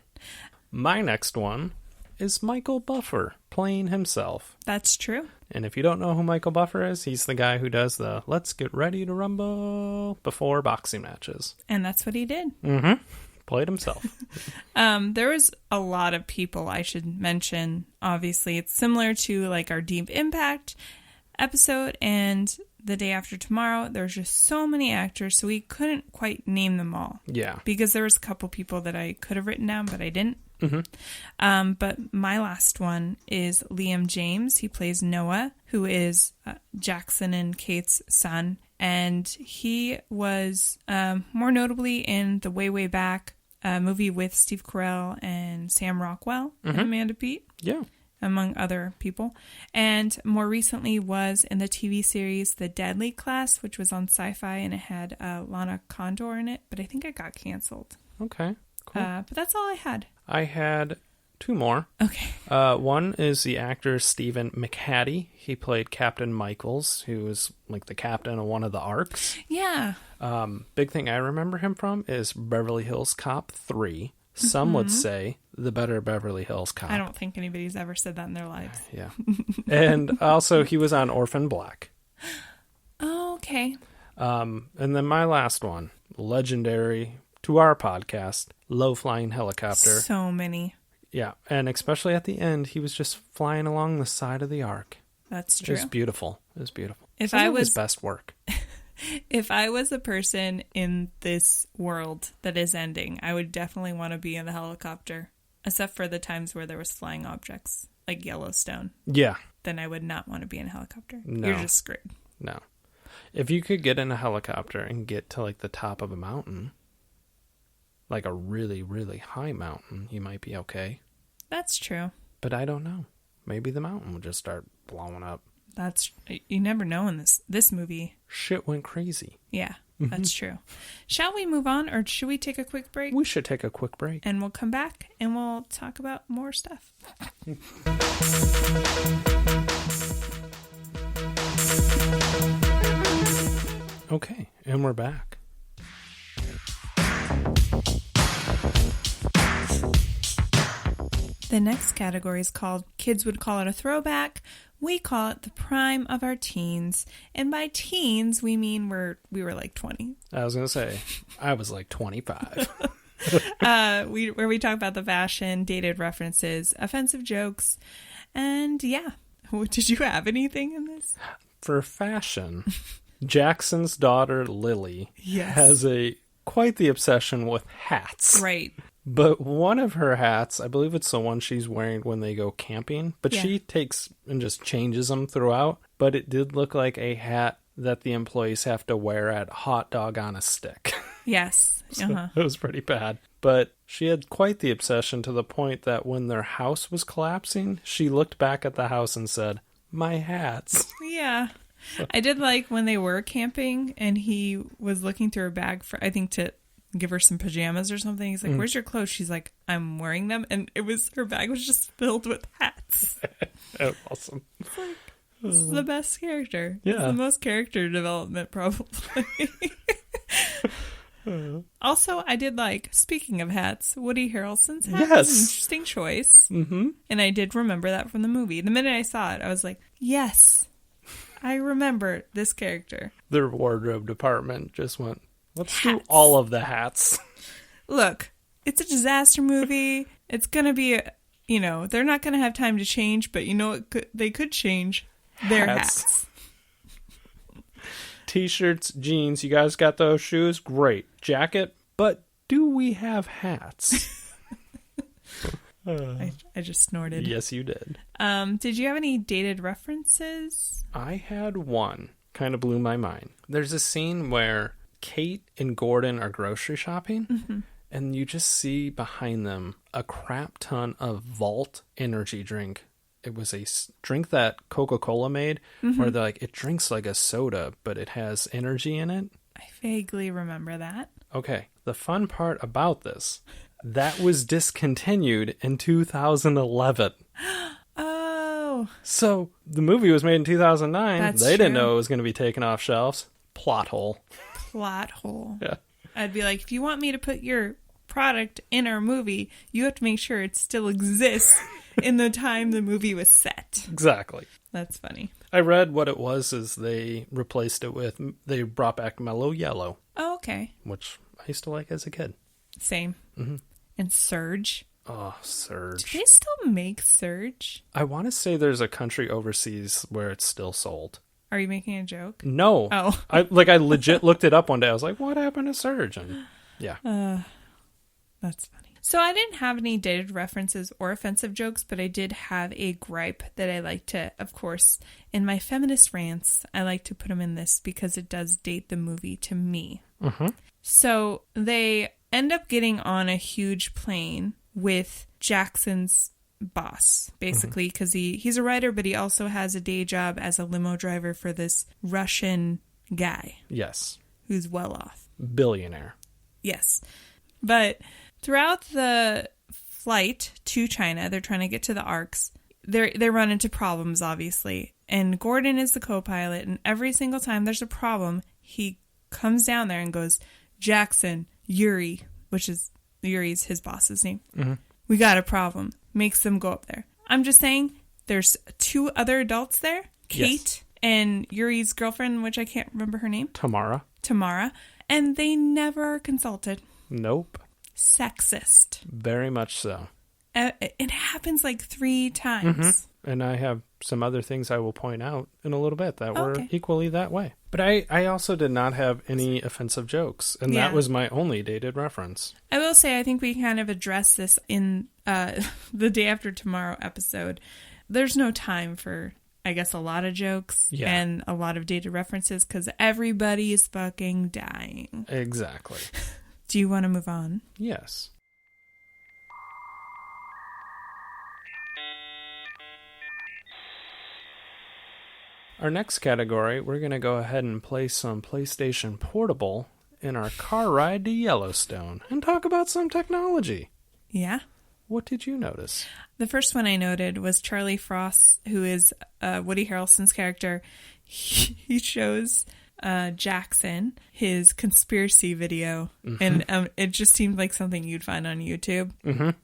[SPEAKER 2] My next one is Michael Buffer, playing himself.
[SPEAKER 1] That's true.
[SPEAKER 2] And if you don't know who Michael Buffer is, he's the guy who does the Let's Get Ready to Rumble before boxing matches.
[SPEAKER 1] And that's what he did.
[SPEAKER 2] Played himself.
[SPEAKER 1] There was a lot of people I should mention. Obviously, it's similar to like our Deep Impact episode and The Day After Tomorrow. There's just so many actors, so we couldn't quite name them all.
[SPEAKER 2] Yeah.
[SPEAKER 1] Because there was a couple people that I could have written down, but I didn't. But my last one is Liam James. He plays Noah, who is Jackson and Kate's son. And he was more notably in the Way Back movie with Steve Carell and Sam Rockwell and Amanda Peet.
[SPEAKER 2] Yeah.
[SPEAKER 1] Among other people. And more recently was in the TV series The Deadly Class, which was on Sci-Fi, and it had Lana Condor in it, but I think it got canceled.
[SPEAKER 2] Okay, cool.
[SPEAKER 1] But that's all I had.
[SPEAKER 2] I had two more.
[SPEAKER 1] Okay.
[SPEAKER 2] One is the actor Stephen Mccaddy. He played Captain Michaels, who was like the captain of one of the arcs.
[SPEAKER 1] Yeah.
[SPEAKER 2] Big thing I remember him from is Beverly Hills Cop 3. Some would say the better Beverly Hills Cop.
[SPEAKER 1] I don't think anybody's ever said that in their lives.
[SPEAKER 2] Yeah. And also he was on Orphan Black.
[SPEAKER 1] Oh, okay.
[SPEAKER 2] And then my last one, legendary to our podcast, Low Flying Helicopter.
[SPEAKER 1] So many.
[SPEAKER 2] Yeah. And especially at the end, he was just flying along the side of the arc.
[SPEAKER 1] That's true.
[SPEAKER 2] It was beautiful. It was beautiful.
[SPEAKER 1] If
[SPEAKER 2] Some
[SPEAKER 1] I
[SPEAKER 2] of
[SPEAKER 1] was
[SPEAKER 2] his best work.
[SPEAKER 1] If I was a person in this world that is ending, I would definitely want to be in the helicopter, except for the times where there was flying objects, like Yellowstone.
[SPEAKER 2] Yeah.
[SPEAKER 1] Then I would not want to be in a helicopter.
[SPEAKER 2] No.
[SPEAKER 1] You're just screwed.
[SPEAKER 2] No. If you could get in a helicopter and get to like the top of a mountain, like a really, really high mountain, you might be okay.
[SPEAKER 1] That's true.
[SPEAKER 2] But I don't know. Maybe the mountain will just start blowing up.
[SPEAKER 1] You never know in this movie.
[SPEAKER 2] Shit went crazy.
[SPEAKER 1] Yeah, that's true. Shall we move on, or should we take a quick break?
[SPEAKER 2] We should take a quick break.
[SPEAKER 1] And we'll come back and we'll talk about more stuff.
[SPEAKER 2] Okay, and we're back.
[SPEAKER 1] The next category is called Kids Would Call It a Throwback. We call it the prime of our teens. And by teens, we mean we were like 20.
[SPEAKER 2] I was going to say, I was like 25.
[SPEAKER 1] Where we talk about the fashion, dated references, offensive jokes, and yeah. Did you have anything in this?
[SPEAKER 2] For fashion, Jackson's daughter Lilly has quite the obsession with hats.
[SPEAKER 1] Right.
[SPEAKER 2] But one of her hats, I believe it's the one she's wearing when they go camping, but she takes and just changes them throughout. But it did look like a hat that the employees have to wear at Hot Dog on a Stick.
[SPEAKER 1] Yes.
[SPEAKER 2] So it was pretty bad. But she had quite the obsession to the point that when their house was collapsing, she looked back at the house and said, "My hats."
[SPEAKER 1] Yeah. I did like when they were camping and he was looking through her bag for, I think, to give her some pajamas or something. He's like, "Where's your clothes?" She's like, "I'm wearing them." And her bag was just filled with hats.
[SPEAKER 2] That's awesome.
[SPEAKER 1] It's like, this is the best character.
[SPEAKER 2] Yeah.
[SPEAKER 1] It's the most character development, probably. Also, I did like, speaking of hats, Woody Harrelson's hat was an interesting choice. Mm-hmm. And I did remember that from the movie. The minute I saw it, I was like, yes, I remember this character.
[SPEAKER 2] Their wardrobe department just went, let's do all of the hats.
[SPEAKER 1] Look, it's a disaster movie. It's going to be, they're not going to have time to change, but they could change their hats.
[SPEAKER 2] T-shirts, jeans, you guys got those shoes? Great. Jacket, but do we have hats?
[SPEAKER 1] I just snorted.
[SPEAKER 2] Yes, you did.
[SPEAKER 1] Did you have any dated references?
[SPEAKER 2] I had one. Kind of blew my mind. There's a scene where Kate and Gordon are grocery shopping, and you just see behind them a crap ton of Vault energy drink. It was a drink that Coca-Cola made, where they're like, it drinks like a soda, but it has energy in it.
[SPEAKER 1] I vaguely remember that.
[SPEAKER 2] Okay, the fun part about this, that was discontinued in 2011.
[SPEAKER 1] Oh.
[SPEAKER 2] So the movie was made in 2009.
[SPEAKER 1] That's
[SPEAKER 2] they didn't
[SPEAKER 1] true.
[SPEAKER 2] know it was going to be taken off shelves. Plot hole.
[SPEAKER 1] Plot hole.
[SPEAKER 2] Yeah.
[SPEAKER 1] I'd be like, if you want me to put your product in our movie, you have to make sure it still exists in the time the movie was set.
[SPEAKER 2] Exactly.
[SPEAKER 1] That's funny.
[SPEAKER 2] I read what it was is they brought back Mellow Yellow.
[SPEAKER 1] Oh, okay.
[SPEAKER 2] Which I used to like as a kid.
[SPEAKER 1] Same. Mm-hmm. And Surge.
[SPEAKER 2] Oh, Surge.
[SPEAKER 1] Do they still make Surge?
[SPEAKER 2] I want to say there's a country overseas where it's still sold.
[SPEAKER 1] Are you making a joke?
[SPEAKER 2] No.
[SPEAKER 1] Oh.
[SPEAKER 2] I legit looked it up one day. I was like, what happened to Surge? And yeah.
[SPEAKER 1] That's funny. So I didn't have any dated references or offensive jokes, but I did have a gripe that I like to, of course, in my feminist rants, I like to put them in this because it does date the movie to me.
[SPEAKER 2] Mm-hmm.
[SPEAKER 1] So they end up getting on a huge plane with Jackson's boss, basically, because he's a writer, but he also has a day job as a limo driver for this Russian guy.
[SPEAKER 2] Yes.
[SPEAKER 1] Who's well off.
[SPEAKER 2] Billionaire.
[SPEAKER 1] Yes. But throughout the flight to China, they're trying to get to the Arcs. They run into problems, obviously. And Gordon is the co-pilot, and every single time there's a problem, he comes down there and goes, Jackson, Yuri, which is Yuri's his boss's name.
[SPEAKER 2] Mm-hmm.
[SPEAKER 1] We got a problem. Makes them go up there. I'm just saying, there's 2 other adults there, Kate and Yuri's girlfriend, which I can't remember her name. Tamara. And they never consulted.
[SPEAKER 2] Nope.
[SPEAKER 1] Sexist.
[SPEAKER 2] Very much so.
[SPEAKER 1] It happens like 3 times.
[SPEAKER 2] Mm-hmm. And I have some other things I will point out in a little bit that were equally that way. But I also did not have any offensive jokes, and that was my only dated reference.
[SPEAKER 1] I will say, I think we kind of addressed this in the Day After Tomorrow episode. There's no time for, I guess, a lot of jokes and a lot of dated references because everybody is fucking dying.
[SPEAKER 2] Exactly.
[SPEAKER 1] Do you want to move on?
[SPEAKER 2] Yes. Our next category, we're going to go ahead and play some PlayStation Portable in our car ride to Yellowstone and talk about some technology.
[SPEAKER 1] Yeah.
[SPEAKER 2] What did you notice?
[SPEAKER 1] The first one I noted was Charlie Frost, who is Woody Harrelson's character. He shows Jackson his conspiracy video, and it just seemed like something you'd find on YouTube,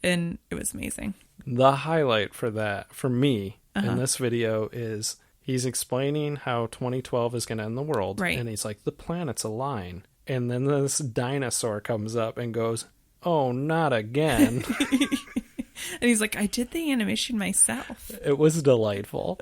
[SPEAKER 1] and it was amazing.
[SPEAKER 2] The highlight for that, for me, in this video is he's explaining how 2012 is going to end the world, and he's like, the planets align, and then this dinosaur comes up and goes, oh, not again.
[SPEAKER 1] And he's like, I did the animation myself.
[SPEAKER 2] It was delightful.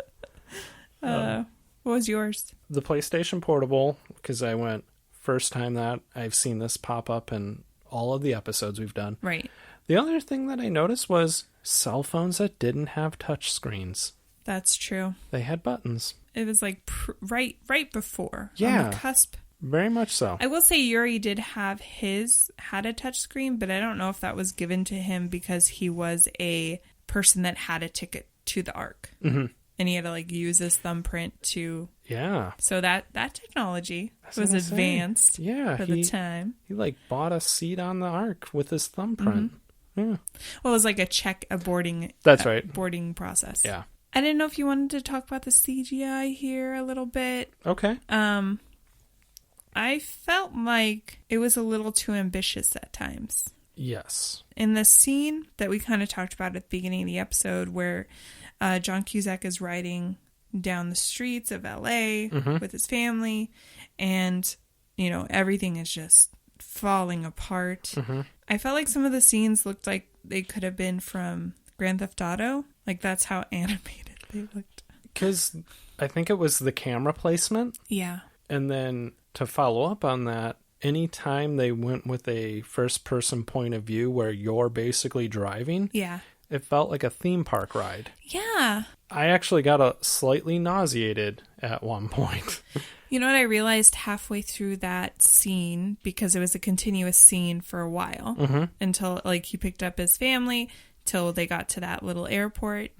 [SPEAKER 1] What was yours?
[SPEAKER 2] The PlayStation Portable, because I went, first time that I've seen this pop up in all of the episodes we've done.
[SPEAKER 1] Right.
[SPEAKER 2] The other thing that I noticed was cell phones that didn't have touch screens.
[SPEAKER 1] That's true.
[SPEAKER 2] They had buttons.
[SPEAKER 1] It was like right before.
[SPEAKER 2] Yeah.
[SPEAKER 1] On the cusp.
[SPEAKER 2] Very much so.
[SPEAKER 1] I will say Yuri did had a touch screen, but I don't know if that was given to him because he was a person that had a ticket to the Ark. Mm-hmm. And he had to like use his thumbprint to...
[SPEAKER 2] Yeah.
[SPEAKER 1] So that technology was advanced for the time.
[SPEAKER 2] He like bought a seat on the Ark with his thumbprint. Mm-hmm. Yeah.
[SPEAKER 1] Well, it was like a boarding...
[SPEAKER 2] That's right.
[SPEAKER 1] Boarding process.
[SPEAKER 2] Yeah.
[SPEAKER 1] I didn't know if you wanted to talk about the CGI here a little bit.
[SPEAKER 2] Okay.
[SPEAKER 1] I felt like it was a little too ambitious at times.
[SPEAKER 2] Yes.
[SPEAKER 1] In the scene that we kind of talked about at the beginning of the episode where John Cusack is riding down the streets of LA with his family and, you know, everything is just falling apart. I felt like some of the scenes looked like they could have been from Grand Theft Auto. Like, that's how animated they looked.
[SPEAKER 2] Because I think it was the camera placement.
[SPEAKER 1] Yeah.
[SPEAKER 2] And then to follow up on that, anytime they went with a first-person point of view where you're basically driving, it felt like a theme park ride.
[SPEAKER 1] Yeah.
[SPEAKER 2] I actually got slightly nauseated at one point.
[SPEAKER 1] You know what I realized halfway through that scene, because it was a continuous scene for a while, until like he picked up his family, till they got to that little airport.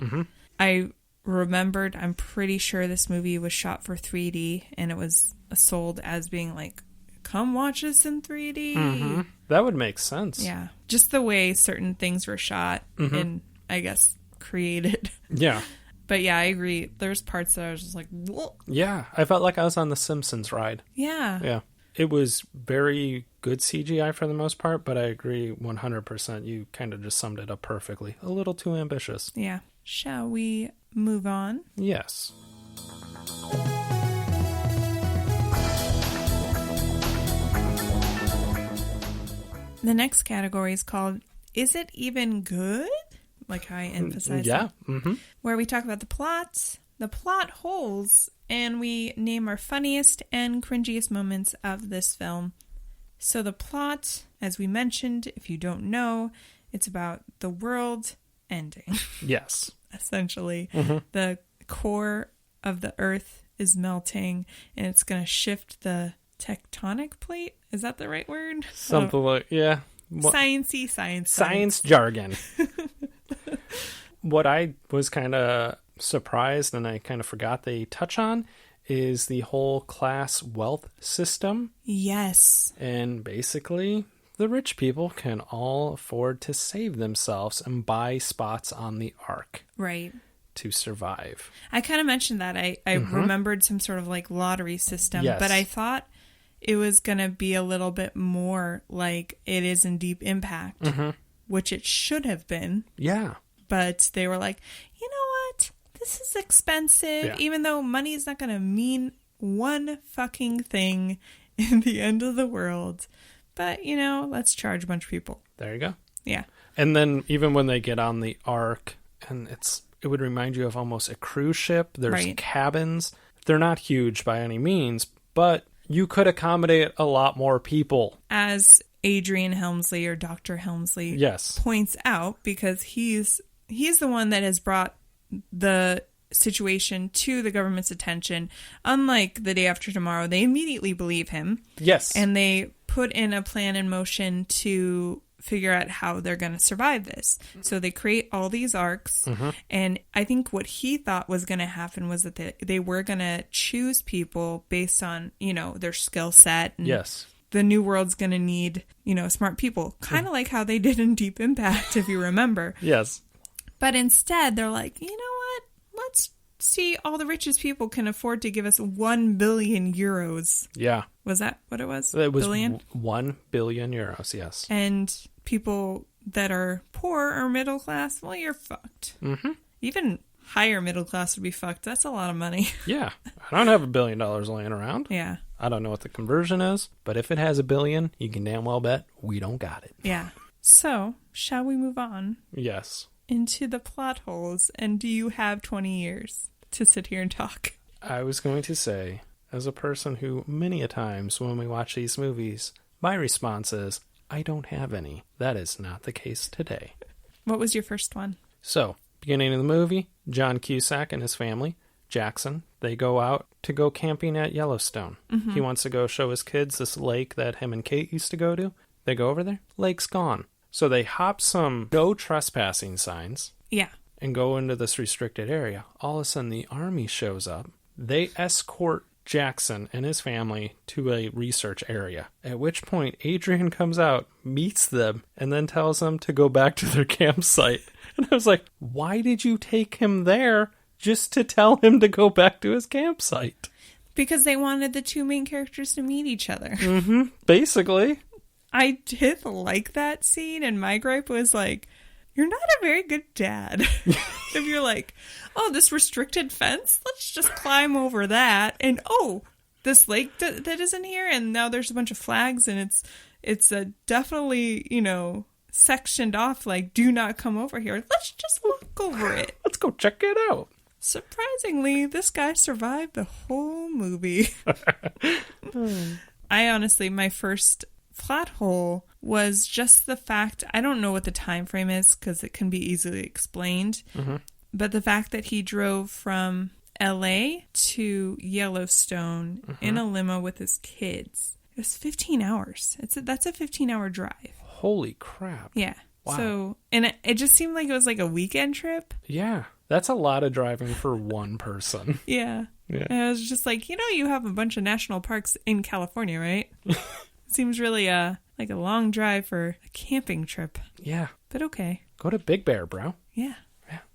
[SPEAKER 1] I remembered, I'm pretty sure this movie was shot for 3D, and it was sold as being like, come watch this in 3D.
[SPEAKER 2] That would make sense.
[SPEAKER 1] Yeah. Just the way certain things were shot and, I guess, created.
[SPEAKER 2] Yeah.
[SPEAKER 1] But yeah, I agree. There's parts that I was just like, whoa.
[SPEAKER 2] Yeah. I felt like I was on the Simpsons ride.
[SPEAKER 1] Yeah.
[SPEAKER 2] Yeah. It was very good CGI for the most part, but I agree 100%. You kind of just summed it up perfectly. A little too ambitious.
[SPEAKER 1] Yeah. Shall we move on?
[SPEAKER 2] Yes.
[SPEAKER 1] The next category is called Is It Even Good? Like how I emphasize
[SPEAKER 2] Yeah.
[SPEAKER 1] Where we talk about the plot holes, and we name our funniest and cringiest moments of this film. So the plot, as we mentioned, if you don't know, It's about the world ending.
[SPEAKER 2] Yes.
[SPEAKER 1] Essentially.
[SPEAKER 2] Mm-hmm.
[SPEAKER 1] The core of the earth is melting, and it's going to shift the tectonic plate. Is that the right word?
[SPEAKER 2] Something like, yeah.
[SPEAKER 1] Sciencey
[SPEAKER 2] Science jargon. What I was kind of surprised and I kind of forgot they touch on is the whole class wealth system.
[SPEAKER 1] Yes.
[SPEAKER 2] And basically, the rich people can all afford to save themselves and buy spots on the ark.
[SPEAKER 1] Right.
[SPEAKER 2] To survive.
[SPEAKER 1] I kind of mentioned that. I remembered some sort of like lottery system,
[SPEAKER 2] Yes.
[SPEAKER 1] but I thought it was going to be a little bit more like it is in Deep Impact, which it should have been.
[SPEAKER 2] Yeah.
[SPEAKER 1] But they were like, you know what? This is expensive, even though money is not going to mean one fucking thing in the end of the world. But, you know, let's charge a bunch of people.
[SPEAKER 2] There you go.
[SPEAKER 1] Yeah.
[SPEAKER 2] And then even when they get on the ark, and it would remind you of almost a cruise ship. There's cabins. They're not huge by any means, but you could accommodate a lot more people. As
[SPEAKER 1] Adrian Helmsley or Dr. Helmsley points out, because he's the one that has brought the situation to the government's attention. Unlike The Day After Tomorrow, they immediately believe him.
[SPEAKER 2] Yes.
[SPEAKER 1] And they put in a plan in motion to figure out how they're going to survive this. So they create all these arcs. And I think what he thought was going to happen was that they were going to choose people based on, you know, their skill set. And the new world's going to need, you know, smart people. Kind of like how they did in Deep Impact, if you remember.
[SPEAKER 2] Yes.
[SPEAKER 1] But instead, they're like, you know what? Let's see, all the richest people can afford to give us 1 billion euros.
[SPEAKER 2] Yeah.
[SPEAKER 1] Was that what it was?
[SPEAKER 2] It was
[SPEAKER 1] billion?
[SPEAKER 2] 1 billion euros, yes.
[SPEAKER 1] And people that are poor or middle class, well, you're fucked. Even higher middle class would be fucked. That's a lot of money.
[SPEAKER 2] Yeah. I don't have $1 billion laying around.
[SPEAKER 1] Yeah.
[SPEAKER 2] I don't know what the conversion is, but if it has $1 billion, you can damn well bet we don't got it.
[SPEAKER 1] Yeah. So, shall we move on?
[SPEAKER 2] Yes.
[SPEAKER 1] Into the plot holes, and do you have 20 years to sit here and talk?
[SPEAKER 2] I was going to say, as a person who many a times when we watch these movies, my response is, I don't have any. That is not the case today.
[SPEAKER 1] What was your first one?
[SPEAKER 2] So, beginning of the movie, John Cusack and his family, Jackson, they go out to go camping at Yellowstone. He wants to go show his kids this lake that him and Kate used to go to. They go over there, lake's gone. So they hop some no trespassing signs.
[SPEAKER 1] Yeah.
[SPEAKER 2] And go into this restricted area. All of a sudden, the army shows up. They escort Jackson and his family to a research area. At which point, Adrian comes out, meets them, and then tells them to go back to their campsite. And I was like, why did you take him there just to tell him to go back to his campsite?
[SPEAKER 1] Because they wanted the two main characters to meet each other.
[SPEAKER 2] Basically.
[SPEAKER 1] I did like that scene, and my gripe was like, you're not a very good dad. If you're like, oh, this restricted fence, let's just climb over that. And, oh, this lake that isn't here, and now there's a bunch of flags, and it's definitely, you know, sectioned off, like, do not come over here. Let's just walk over it.
[SPEAKER 2] Let's go check it out.
[SPEAKER 1] Surprisingly, this guy survived the whole movie. I honestly, my first plot hole was just the fact, I don't know what the time frame is because it can be easily explained, but the fact that he drove from LA to Yellowstone in a limo with his kids. It was 15 hours. That's a 15-hour drive.
[SPEAKER 2] Holy crap.
[SPEAKER 1] Yeah.
[SPEAKER 2] Wow.
[SPEAKER 1] So, and it just seemed like it was like a weekend trip.
[SPEAKER 2] Yeah. That's a lot of driving for one person.
[SPEAKER 1] Yeah. And I was just like, you know, you have a bunch of national parks in California, right? Seems really like a long drive for a camping trip.
[SPEAKER 2] Yeah.
[SPEAKER 1] But okay.
[SPEAKER 2] Go to Big Bear, bro.
[SPEAKER 1] Yeah.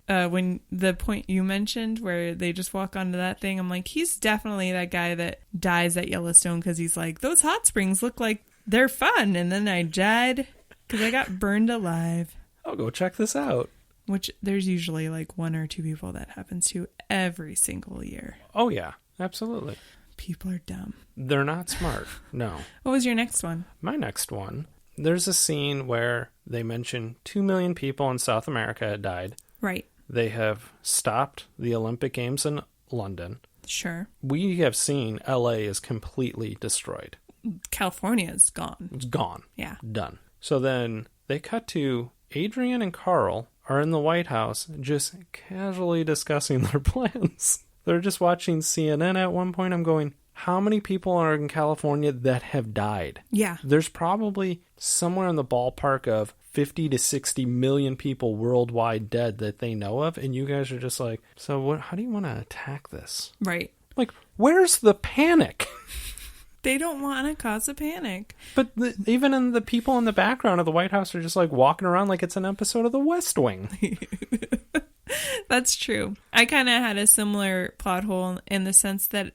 [SPEAKER 1] When the point you mentioned where they just walk onto that thing, I'm like, he's definitely that guy that dies at Yellowstone because he's like, those hot springs look like they're fun. And then I died because I got burned alive.
[SPEAKER 2] I'll go check this out.
[SPEAKER 1] Which there's usually like 1 or 2 people that happens to every single year.
[SPEAKER 2] Oh, yeah. Absolutely.
[SPEAKER 1] People are dumb.
[SPEAKER 2] They're not smart. No.
[SPEAKER 1] What was your next one?
[SPEAKER 2] My next one, there's a scene where they mention 2 million people in South America had died.
[SPEAKER 1] Right.
[SPEAKER 2] They have stopped the Olympic Games in London.
[SPEAKER 1] Sure.
[SPEAKER 2] We have seen LA is completely destroyed.
[SPEAKER 1] California is gone.
[SPEAKER 2] It's gone.
[SPEAKER 1] Yeah.
[SPEAKER 2] Done. So then they cut to Adrian and Carl are in the White House just casually discussing their plans. They're just watching CNN at one point. I'm going, how many people are in California that have died?
[SPEAKER 1] Yeah.
[SPEAKER 2] There's probably somewhere in the ballpark of 50 to 60 million people worldwide dead that they know of. And you guys are just like, so how do you want to attack this?
[SPEAKER 1] Right.
[SPEAKER 2] Like, where's the panic?
[SPEAKER 1] They don't want to cause a panic.
[SPEAKER 2] But even in the people in the background of the White House are just like walking around like it's an episode of The West Wing.
[SPEAKER 1] That's true. I kind of had a similar plot hole in the sense that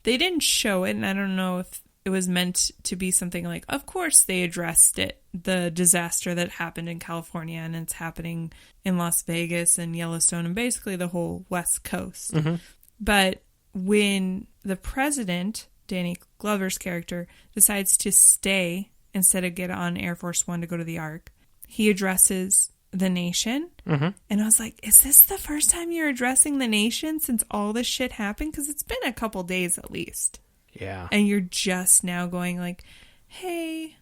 [SPEAKER 1] they didn't show it, and I don't know if it was meant to be something like, of course they addressed it, the disaster that happened in California, and it's happening in Las Vegas and Yellowstone and basically the whole West Coast. Mm-hmm. But when the president, Danny Glover's character, decides to stay instead of get on Air Force One to go to the Ark, he addresses the nation. Mm-hmm. And I was like, is this the first time you're addressing the nation since all this shit happened? Because it's been a couple days at least.
[SPEAKER 2] Yeah.
[SPEAKER 1] And you're just now going like, hey,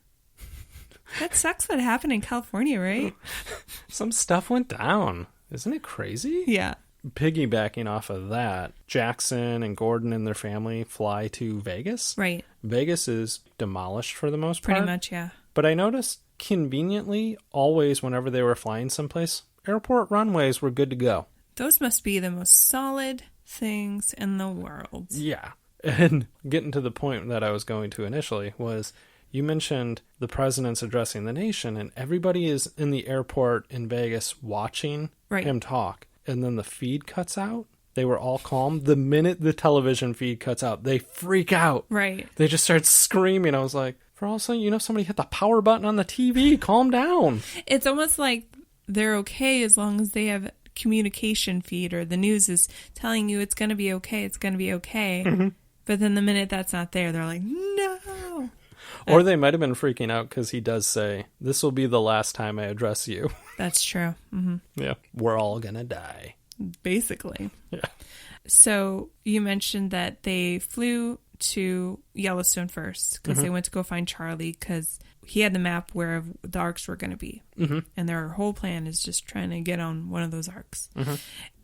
[SPEAKER 1] that sucks what happened in California, right?
[SPEAKER 2] Some stuff went down. Isn't it crazy?
[SPEAKER 1] Yeah.
[SPEAKER 2] Piggybacking off of that, Jackson and Gordon and their family fly to Vegas.
[SPEAKER 1] Right.
[SPEAKER 2] Vegas is demolished for the most part.
[SPEAKER 1] Pretty much, yeah.
[SPEAKER 2] But I noticed conveniently, always whenever they were flying someplace, airport runways were good to go.
[SPEAKER 1] Those must be the most solid things in the world.
[SPEAKER 2] Yeah. And getting to the point that I was going to initially was, you mentioned the president's addressing the nation, and everybody is in the airport in Vegas watching him talk. And then the feed cuts out. They were all calm. The minute the television feed cuts out, they freak out.
[SPEAKER 1] Right.
[SPEAKER 2] They just start screaming. I was like, for all of a sudden, somebody hit the power button on the TV. Calm down.
[SPEAKER 1] It's almost like they're okay as long as they have communication feed or the news is telling you it's going to be okay. It's going to be okay. Mm-hmm. But then the minute that's not there, they're like, no.
[SPEAKER 2] Or they might have been freaking out because he does say, this will be the last time I address you.
[SPEAKER 1] That's true. Mm-hmm.
[SPEAKER 2] Yeah. We're all going to die.
[SPEAKER 1] Basically.
[SPEAKER 2] Yeah.
[SPEAKER 1] So you mentioned that they flew to Yellowstone first because they went to go find Charlie because he had the map where the arcs were going to be. Mm-hmm. And their whole plan is just trying to get on one of those arcs. Mm-hmm.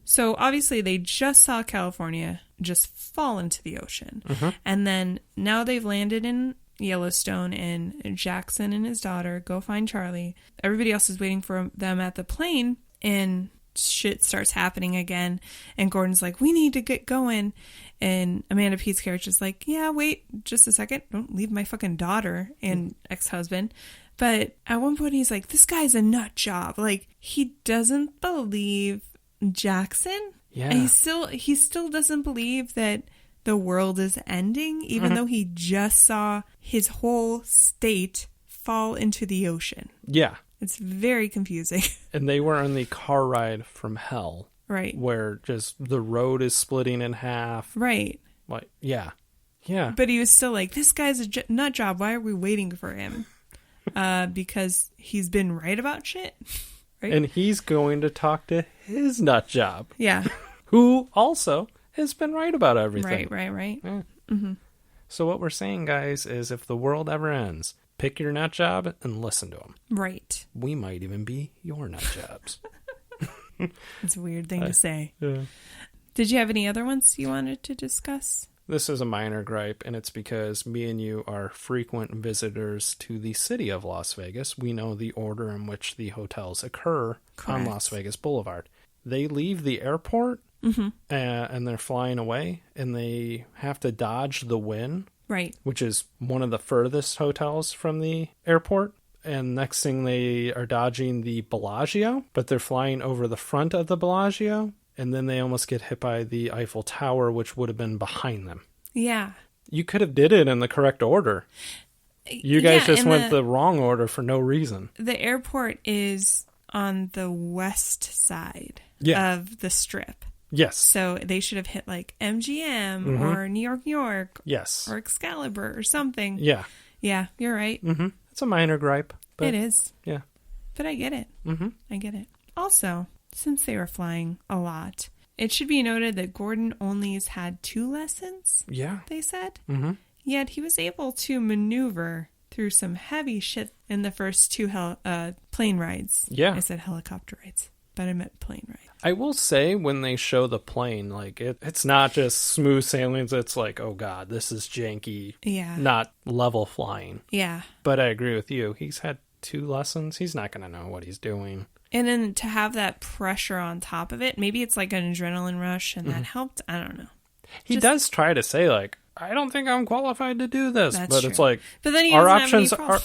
[SPEAKER 1] So obviously they just saw California just fall into the ocean. Mm-hmm. And then now they've landed in Yellowstone, and Jackson and his daughter go find Charlie. Everybody else is waiting for them at the plane, and shit starts happening again. And Gordon's like, we need to get going. And Amanda Pete's character's like, yeah, wait just a second. Don't leave my fucking daughter and ex-husband. But at one point he's like, this guy's a nut job. Like, he doesn't believe Jackson.
[SPEAKER 2] Yeah.
[SPEAKER 1] And he still doesn't believe that the world is ending, even though he just saw his whole state fall into the ocean.
[SPEAKER 2] Yeah.
[SPEAKER 1] It's very confusing.
[SPEAKER 2] And they were on the car ride from hell.
[SPEAKER 1] Right.
[SPEAKER 2] Where just the road is splitting in half.
[SPEAKER 1] Right.
[SPEAKER 2] Like, yeah. Yeah.
[SPEAKER 1] But he was still like, this guy's a nut job. Why are we waiting for him? Because he's been right about shit. Right?
[SPEAKER 2] And he's going to talk to his nut job.
[SPEAKER 1] Yeah.
[SPEAKER 2] Who also has been right about everything.
[SPEAKER 1] Right.
[SPEAKER 2] Yeah.
[SPEAKER 1] Mm-hmm.
[SPEAKER 2] So what we're saying, guys, is if the world ever ends, pick your nut job and listen to them.
[SPEAKER 1] Right.
[SPEAKER 2] We might even be your nut jobs.
[SPEAKER 1] It's a weird thing to say.
[SPEAKER 2] Yeah.
[SPEAKER 1] Did you have any other ones you wanted to discuss?
[SPEAKER 2] This is a minor gripe, and it's because me and you are frequent visitors to the city of Las Vegas. We know the order in which the hotels occur on Las Vegas Boulevard. They leave the airport, and they're flying away, and they have to dodge the Wynn,
[SPEAKER 1] right?
[SPEAKER 2] Which is one of the furthest hotels from the airport. And next thing, they are dodging the Bellagio, but they're flying over the front of the Bellagio. And then they almost get hit by the Eiffel Tower, which would have been behind them.
[SPEAKER 1] Yeah.
[SPEAKER 2] You could have did it in the correct order. You guys just went the wrong order for no reason.
[SPEAKER 1] The airport is on the west side of the Strip.
[SPEAKER 2] Yes.
[SPEAKER 1] So they should have hit like MGM or New York.
[SPEAKER 2] Yes.
[SPEAKER 1] Or Excalibur or something.
[SPEAKER 2] Yeah.
[SPEAKER 1] Yeah, you're right.
[SPEAKER 2] Mm-hmm. It's a minor gripe. But,
[SPEAKER 1] it is.
[SPEAKER 2] Yeah.
[SPEAKER 1] But I get it.
[SPEAKER 2] Mm-hmm.
[SPEAKER 1] I get it. Also, since they were flying a lot, it should be noted that Gordon only has had 2 lessons.
[SPEAKER 2] Yeah.
[SPEAKER 1] They said.
[SPEAKER 2] Mm-hmm.
[SPEAKER 1] Yet he was able to maneuver through some heavy shit in the first two plane rides.
[SPEAKER 2] Yeah.
[SPEAKER 1] I said helicopter rides, but I meant plane rides.
[SPEAKER 2] I will say when they show the plane, like it's not just smooth sailings. It's like, oh God, this is janky.
[SPEAKER 1] Yeah.
[SPEAKER 2] Not level flying.
[SPEAKER 1] Yeah.
[SPEAKER 2] But I agree with you. He's had 2 lessons. He's not going to know what he's doing.
[SPEAKER 1] And then to have that pressure on top of it, maybe it's like an adrenaline rush and that helped. I don't know.
[SPEAKER 2] He does try to say, like, I don't think I'm qualified to do this.
[SPEAKER 1] That's
[SPEAKER 2] but
[SPEAKER 1] true.
[SPEAKER 2] It's like,
[SPEAKER 1] but then
[SPEAKER 2] our options are.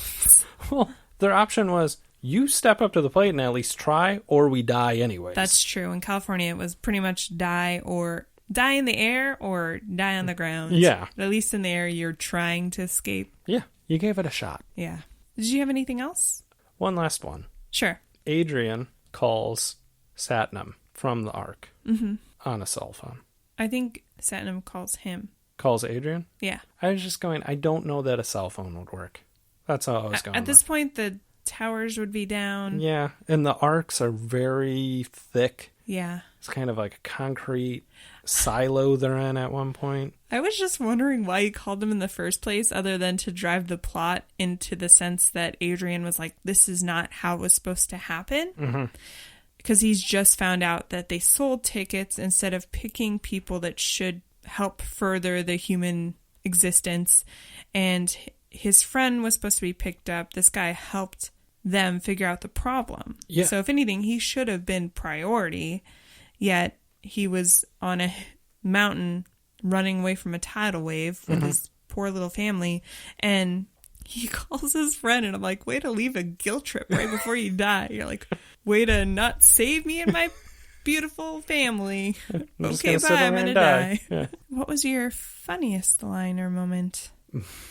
[SPEAKER 2] Well, their option was you step up to the plate and at least try, or we die anyways.
[SPEAKER 1] That's true. In California, it was pretty much die in the air or die on the ground.
[SPEAKER 2] Yeah.
[SPEAKER 1] But at least in the air, you're trying to escape.
[SPEAKER 2] Yeah. You gave it a shot.
[SPEAKER 1] Yeah. Did you have anything else?
[SPEAKER 2] One last one.
[SPEAKER 1] Sure.
[SPEAKER 2] Adrian calls Satnam from the Ark on a cell phone.
[SPEAKER 1] I think Satnam calls him.
[SPEAKER 2] Calls Adrian?
[SPEAKER 1] Yeah.
[SPEAKER 2] I was just going, I don't know that a cell phone would work. That's how I was going.
[SPEAKER 1] At this point, the towers would be down.
[SPEAKER 2] Yeah. And the arcs are very thick.
[SPEAKER 1] Yeah.
[SPEAKER 2] It's kind of like a concrete silo they're in at one point.
[SPEAKER 1] I was just wondering why he called them in the first place, other than to drive the plot into the sense that Adrian was like, this is not how it was supposed to happen. Because he's just found out that they sold tickets instead of picking people that should help further the human existence. And his friend was supposed to be picked up. This guy helped them figure out the problem.
[SPEAKER 2] Yeah.
[SPEAKER 1] So if anything, he should have been priority, yet he was on a mountain running away from a tidal wave with his poor little family, and he calls his friend, and I'm like, way to leave a guilt trip right before you die. You're like, way to not save me and my beautiful family. Okay, bye, I'm gonna die.
[SPEAKER 2] Yeah.
[SPEAKER 1] What was your funniest line or moment?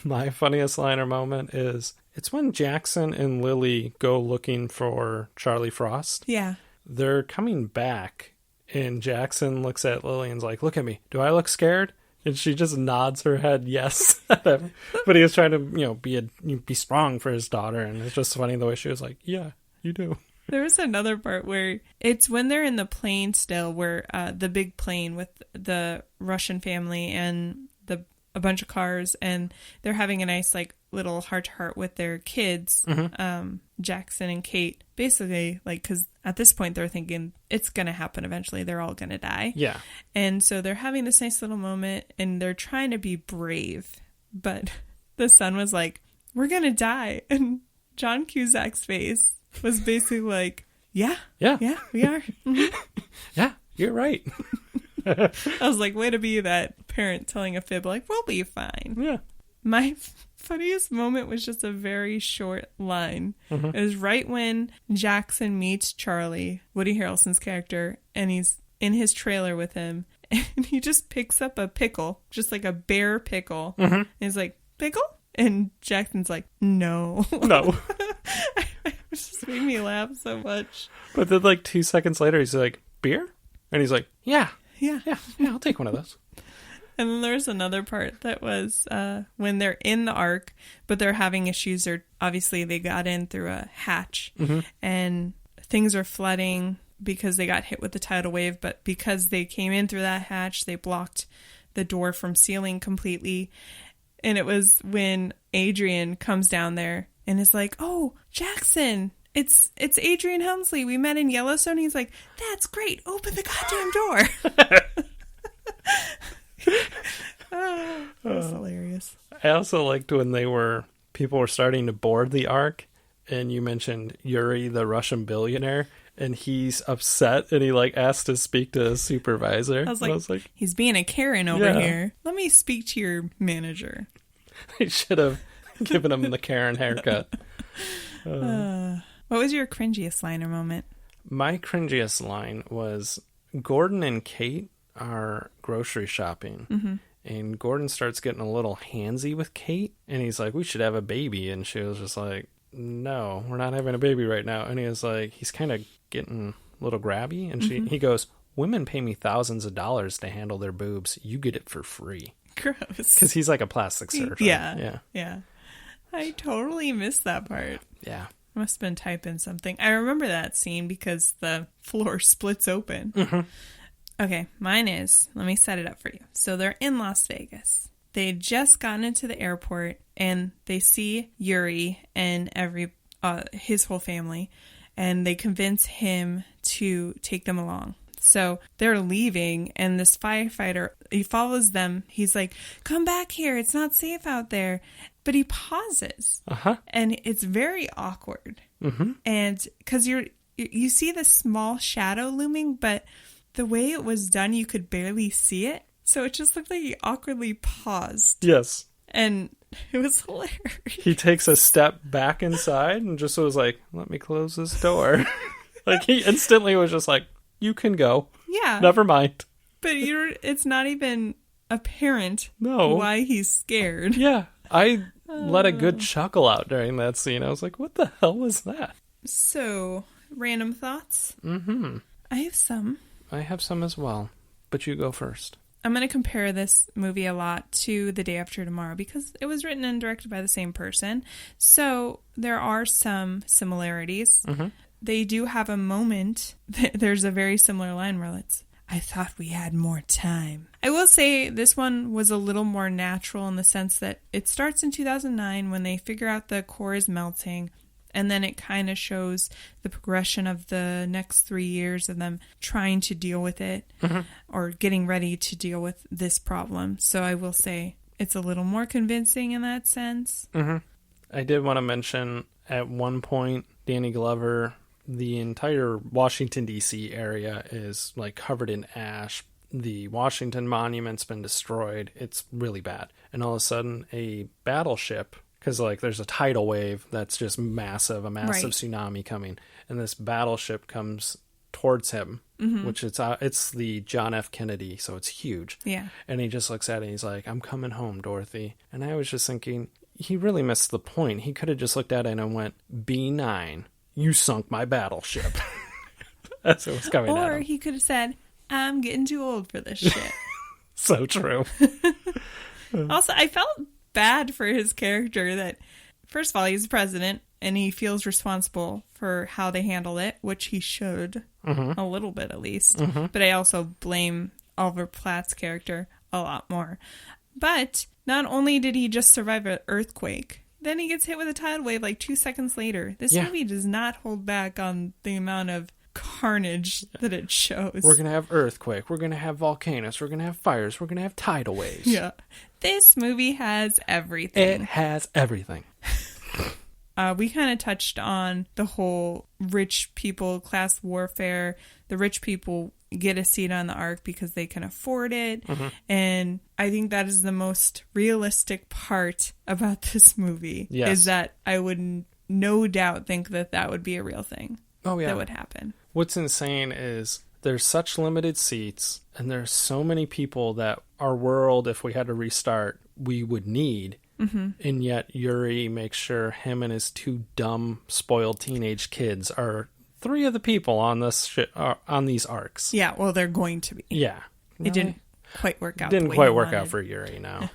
[SPEAKER 2] My funniest line or moment is, it's when Jackson and Lilly go looking for Charlie Frost.
[SPEAKER 1] Yeah.
[SPEAKER 2] They're coming back, and Jackson looks at Lilly and's like, look at me. Do I look scared? And she just nods her head yes at him. But he was trying to, be strong for his daughter, and it's just funny the way she was like, yeah, you do.
[SPEAKER 1] There was another part where it's when they're in the plane still, where the big plane with the Russian family and a bunch of cars, and they're having a nice like little heart-to-heart with their kids, Jackson and Kate, basically, like, because at this point they're thinking it's gonna happen eventually, they're all gonna die.
[SPEAKER 2] Yeah.
[SPEAKER 1] And so they're having this nice little moment, and they're trying to be brave, but the son was like, we're gonna die, and John Cusack's face was basically like, yeah, we are.
[SPEAKER 2] Yeah, you're right.
[SPEAKER 1] I was like, way to be that parent telling a fib, like, we'll be fine.
[SPEAKER 2] Yeah.
[SPEAKER 1] My funniest moment was just a very short line. It was right when Jackson meets Charlie, Woody Harrelson's character, and he's in his trailer with him, and he just picks up a pickle, just like a bare pickle, and he's like, pickle? And Jackson's like, no.
[SPEAKER 2] No.
[SPEAKER 1] It just made me laugh so much.
[SPEAKER 2] But then like 2 seconds later, he's like, beer? And he's like, yeah,
[SPEAKER 1] Yeah.
[SPEAKER 2] I'll take one of those.
[SPEAKER 1] And then there's another part that was when they're in the Ark, but they're having issues. Obviously, they got in through a hatch, and things are flooding because they got hit with the tidal wave. But because they came in through that hatch, they blocked the door from sealing completely. And it was when Adrian comes down there and is like, "Oh, Jackson, it's Adrian Helmsley. We met in Yellowstone." He's like, "That's great. Open the goddamn door." That's hilarious.
[SPEAKER 2] I also liked when people were starting to board the Ark, and you mentioned Yuri, the Russian billionaire, and he's upset, and he like asked to speak to his supervisor.
[SPEAKER 1] I was like, he's being a Karen over here. Let me speak to your manager.
[SPEAKER 2] He should have given him the Karen haircut.
[SPEAKER 1] What was your cringiest line or moment?
[SPEAKER 2] My cringiest line was Gordon and Kate are grocery shopping, and Gordon starts getting a little handsy with Kate, and he's like, we should have a baby, and she was just like, no, we're not having a baby right now. And he was like, he's kind of getting a little grabby, and he goes, women pay me thousands of dollars to handle their boobs. You get it for free.
[SPEAKER 1] Gross.
[SPEAKER 2] Because he's like a plastic surgeon.
[SPEAKER 1] Yeah. I totally missed that part.
[SPEAKER 2] Yeah.
[SPEAKER 1] I must have been typing something. I remember that scene because the floor splits open. Okay, mine is, let me set it up for you. So they're in Las Vegas. They had just gotten into the airport, and they see Yuri and his whole family, and they convince him to take them along. So they're leaving, and this firefighter, he follows them. He's like, come back here. It's not safe out there. But he pauses. And it's very awkward. And because you see the small shadow looming, but the way it was done, you could barely see it. So it just looked like he awkwardly paused.
[SPEAKER 2] Yes.
[SPEAKER 1] And it was hilarious.
[SPEAKER 2] He takes a step back inside and just was like, let me close this door. Like, he instantly was just like, you can go.
[SPEAKER 1] Yeah.
[SPEAKER 2] Never mind.
[SPEAKER 1] But it's not even apparent
[SPEAKER 2] No.
[SPEAKER 1] why he's scared.
[SPEAKER 2] Yeah. I let a good chuckle out during that scene. I was like, what the hell was that?
[SPEAKER 1] So, random thoughts? I have some.
[SPEAKER 2] I have some as well. But you go first.
[SPEAKER 1] I'm going to compare this movie a lot to The Day After Tomorrow because it was written and directed by the same person. So there are some similarities. They do have a moment. There's a very similar line where it's, I thought we had more time. I will say this one was a little more natural in the sense that it starts in 2009 when they figure out the core is melting. And then it kind of shows the progression of the next 3 years of them trying to deal with it or getting ready to deal with this problem. So I will say it's a little more convincing in that sense.
[SPEAKER 2] I did want to mention at one point, Danny Glover, the entire Washington, D.C. area is like covered in ash. The Washington Monument's been destroyed. It's really bad. And all of a sudden, a battleship... Because, like, there's a tidal wave that's just massive, a massive tsunami coming. And this battleship comes towards him, which it's the John F. Kennedy, so it's huge.
[SPEAKER 1] Yeah.
[SPEAKER 2] And he just looks at it and he's like, I'm coming home, Dorothy. And I was just thinking, he really missed the point. He could have just looked at it and went, B9, you sunk my battleship. That's what was coming at him.
[SPEAKER 1] Or he could have said, I'm getting too old for this shit.
[SPEAKER 2] So true.
[SPEAKER 1] Also, I felt bad for his character that, first of all, he's the president and he feels responsible for how they handle it, which he should, a little bit at least. But I also blame Oliver Platt's character a lot more. But not only did he just survive an earthquake, then he gets hit with a tidal wave like 2 seconds later. This movie does not hold back on the amount of carnage that it shows.
[SPEAKER 2] We're going to have earthquake. We're going to have volcanoes. We're going to have fires. We're going to have tidal waves.
[SPEAKER 1] Yeah. This movie has everything.
[SPEAKER 2] It has everything.
[SPEAKER 1] We kind of touched on the whole rich people class warfare. The rich people get a seat on the ark because they can afford it. And I think that is the most realistic part about this movie.
[SPEAKER 2] Yes.
[SPEAKER 1] Is that I would no doubt think that would be a real thing.
[SPEAKER 2] Oh, yeah.
[SPEAKER 1] That would happen.
[SPEAKER 2] What's insane is there's such limited seats and there's so many people that our world, if we had to restart, we would need. And yet Yuri makes sure him and his two dumb, spoiled teenage kids are three of the people on this on these arcs.
[SPEAKER 1] Yeah, well, they're going to be.
[SPEAKER 2] Yeah.
[SPEAKER 1] It didn't quite work out.
[SPEAKER 2] Didn't quite work out for Yuri, no.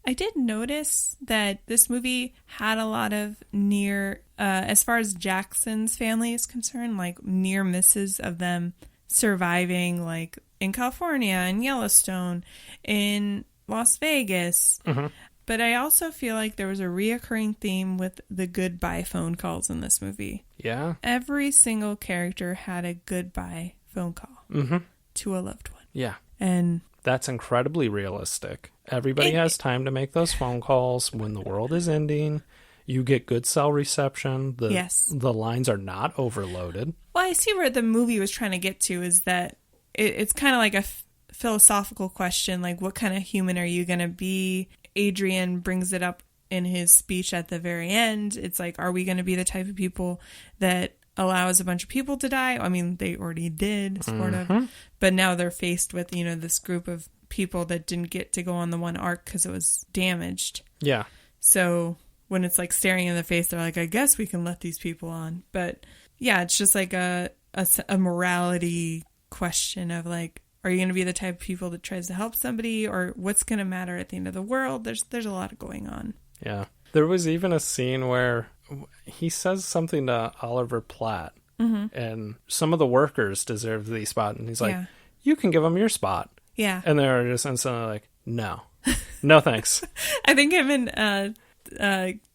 [SPEAKER 1] I did notice that this movie had a lot of near, as far as Jackson's family is concerned, like near misses of them surviving, like in California, in Yellowstone, in Las Vegas. But I also feel like there was a reoccurring theme with the goodbye phone calls in this movie.
[SPEAKER 2] Yeah.
[SPEAKER 1] Every single character had a goodbye phone call to a loved one.
[SPEAKER 2] Yeah.
[SPEAKER 1] And
[SPEAKER 2] that's incredibly realistic. Everybody has time to make those phone calls when the world is ending. You get good cell reception. The lines are not overloaded.
[SPEAKER 1] Well, I see where the movie was trying to get to is that it's kind of like a philosophical question, like what kind of human are you going to be? Adrian brings it up in his speech at the very end. It's like, are we going to be the type of people that allows a bunch of people to die? I mean, they already did, sort of. But now they're faced with, this group of people that didn't get to go on the one arc because it was damaged.
[SPEAKER 2] Yeah.
[SPEAKER 1] So when it's like staring in the face, they're like, I guess we can let these people on. But yeah, it's just like a morality question of like, are you going to be the type of people that tries to help somebody, or what's going to matter at the end of the world? There's a lot going on.
[SPEAKER 2] Yeah. There was even a scene where he says something to Oliver Platt, and some of the workers deserve the spot, and he's like, you can give them your spot.
[SPEAKER 1] Yeah.
[SPEAKER 2] And they're just instantly like, no. No thanks.
[SPEAKER 1] I think him and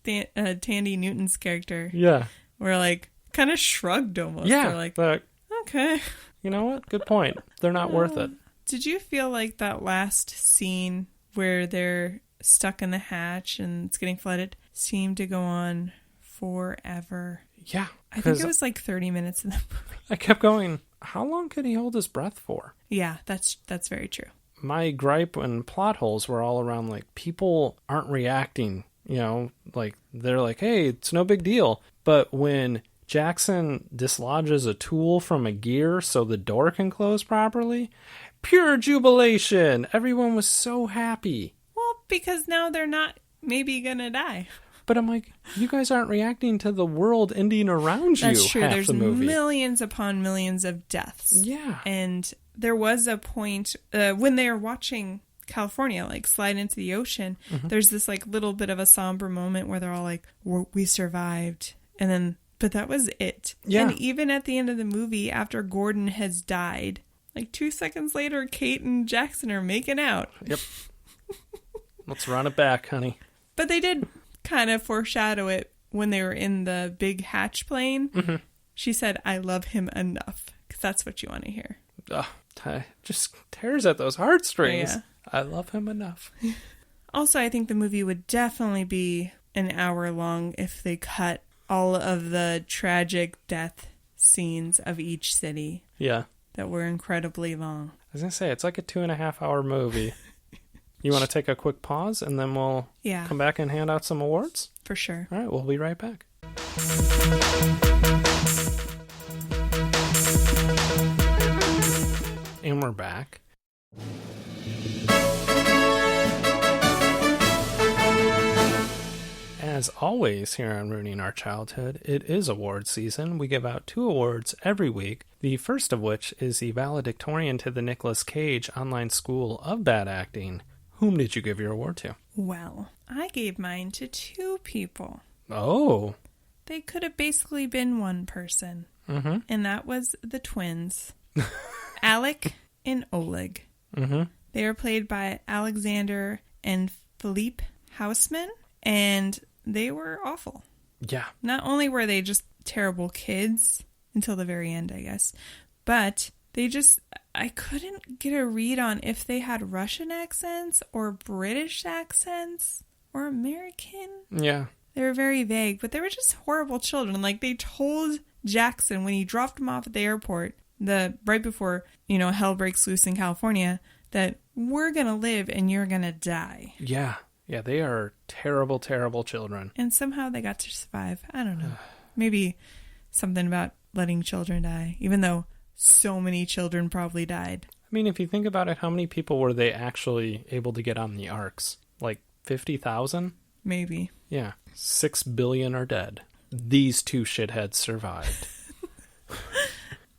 [SPEAKER 1] Fandy Newton's character
[SPEAKER 2] Yeah.
[SPEAKER 1] were like kind of shrugged almost.
[SPEAKER 2] Yeah.
[SPEAKER 1] They're like,
[SPEAKER 2] but,
[SPEAKER 1] okay.
[SPEAKER 2] you know what? Good point. They're not worth it.
[SPEAKER 1] Did you feel like that last scene where they're stuck in the hatch and it's getting flooded seemed to go on forever?
[SPEAKER 2] Yeah.
[SPEAKER 1] I think it was like 30 minutes in the movie.
[SPEAKER 2] I kept going, how long could he hold his breath for?
[SPEAKER 1] Yeah, that's very true.
[SPEAKER 2] My gripe and plot holes were all around, like, people aren't reacting, you know, like, they're like, hey, it's no big deal. But when Jackson dislodges a tool from a gear so the door can close properly, pure jubilation. Everyone was so happy.
[SPEAKER 1] Well, because now they're not maybe gonna die.
[SPEAKER 2] But I'm like, you guys aren't reacting to the world ending around you.
[SPEAKER 1] That's true.
[SPEAKER 2] Half
[SPEAKER 1] There's
[SPEAKER 2] the movie.
[SPEAKER 1] millions upon millions of deaths.
[SPEAKER 2] Yeah.
[SPEAKER 1] And there was a point when they were watching California like slide into the ocean. Mm-hmm. There's this like little bit of a somber moment where they're all like, we survived. And then, but that was it.
[SPEAKER 2] Yeah.
[SPEAKER 1] And even at the end of the movie, after Gordon has died, like 2 seconds later, Kate and Jackson are making out.
[SPEAKER 2] Yep. Let's run it back, honey.
[SPEAKER 1] But they did kind of foreshadow it when they were in the big hatch plane. Mm-hmm. She said, I love him enough, because that's what you want to hear.
[SPEAKER 2] Just tears at those heartstrings.
[SPEAKER 1] Yeah.
[SPEAKER 2] I love him enough.
[SPEAKER 1] Also, I think the movie would definitely be an hour long if they cut all of the tragic death scenes of each city.
[SPEAKER 2] Yeah.
[SPEAKER 1] That were incredibly long.
[SPEAKER 2] I was going to say, it's like a 2.5 hour movie. You want to take a quick pause and then we'll come back and hand out some awards?
[SPEAKER 1] For sure.
[SPEAKER 2] All right, we'll be right back. And we're back. As always here on Ruining Our Childhood, it is award season. We give out 2 awards every week, the first of which is the valedictorian to the Nicolas Cage Online School of Bad Acting. Whom did you give your award to?
[SPEAKER 1] Well, I gave mine to 2 people.
[SPEAKER 2] Oh.
[SPEAKER 1] They could have basically been one person.
[SPEAKER 2] Mm-hmm.
[SPEAKER 1] And that was the twins. Alec and Oleg.
[SPEAKER 2] Mm-hmm.
[SPEAKER 1] They were played by Alexander and Philippe Haussmann. And they were awful.
[SPEAKER 2] Yeah.
[SPEAKER 1] Not only were they just terrible kids until the very end, I guess, but I couldn't get a read on if they had Russian accents or British accents or American.
[SPEAKER 2] Yeah.
[SPEAKER 1] They were very vague, but they were just horrible children. Like, they told Jackson when he dropped him off at the airport, right before, hell breaks loose in California, that we're going to live and you're going to die.
[SPEAKER 2] Yeah. Yeah, they are terrible, terrible children.
[SPEAKER 1] And somehow they got to survive. I don't know. Maybe something about letting children die, even though so many children probably died.
[SPEAKER 2] I mean, if you think about it, how many people were they actually able to get on the arcs? Like 50,000?
[SPEAKER 1] Maybe.
[SPEAKER 2] Yeah. 6 billion are dead. These 2 shitheads survived.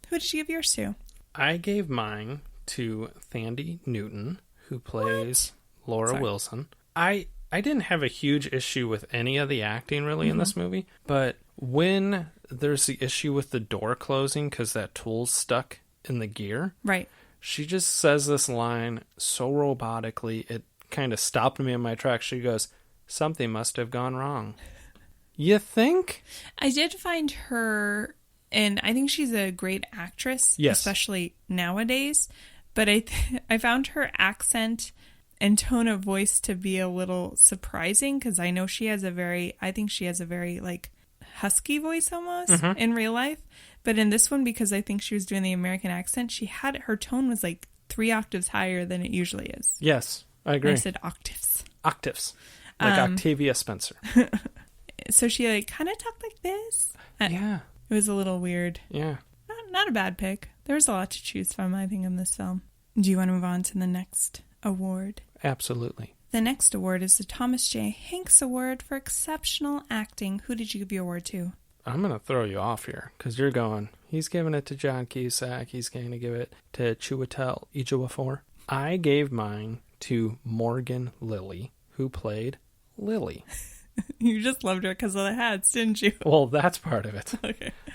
[SPEAKER 1] Who did you give yours to?
[SPEAKER 2] I gave mine to Fandy Newton, who plays Laura Wilson. I didn't have a huge issue with any of the acting really in this movie, but when there's the issue with the door closing because that tool's stuck in the gear,
[SPEAKER 1] right?
[SPEAKER 2] She just says this line so robotically, it kind of stopped me in my tracks. She goes, something must have gone wrong. You think?
[SPEAKER 1] I did find her, and I think she's a great actress, especially nowadays, but I found her accent and tone of voice to be a little surprising because I know she has a very like husky voice almost in real life. But in this one, because I think she was doing the American accent, her tone was like 3 octaves higher than it usually is.
[SPEAKER 2] Yes, I agree.
[SPEAKER 1] And I said octaves.
[SPEAKER 2] Octaves. Like Octavia Spencer.
[SPEAKER 1] So she like kind of talked like this.
[SPEAKER 2] Yeah.
[SPEAKER 1] It was a little weird.
[SPEAKER 2] Yeah.
[SPEAKER 1] Not a bad pick. There's a lot to choose from, I think, in this film. Do you want to move on to the next award?
[SPEAKER 2] Absolutely.
[SPEAKER 1] The next award is the Thomas J. Hanks Award for Exceptional Acting. Who did you give your award to?
[SPEAKER 2] I'm going to throw you off here because you're going, he's giving it to John Cusack. He's going to give it to Chuwatel Ejiofor. I gave mine to Morgan Lilly, who played Lilly.
[SPEAKER 1] You just loved her because of the hats, didn't you?
[SPEAKER 2] Well, that's part of it.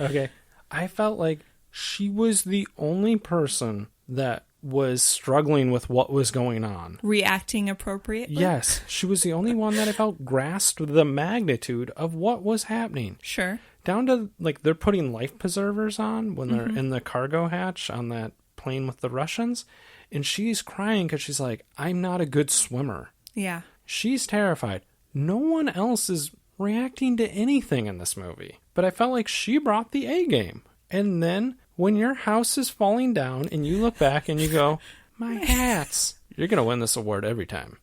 [SPEAKER 1] Okay.
[SPEAKER 2] I felt like she was the only person that was struggling with what was going on.
[SPEAKER 1] Reacting appropriately?
[SPEAKER 2] Yes. She was the only one that I felt grasped the magnitude of what was happening.
[SPEAKER 1] Sure.
[SPEAKER 2] Down to, like, they're putting life preservers on when they're in the cargo hatch on that plane with the Russians. And she's crying because she's like, I'm not a good swimmer.
[SPEAKER 1] Yeah.
[SPEAKER 2] She's terrified. No one else is reacting to anything in this movie. But I felt like she brought the A game. And then when your house is falling down and you look back and you go, my hats, you're going to win this award every time.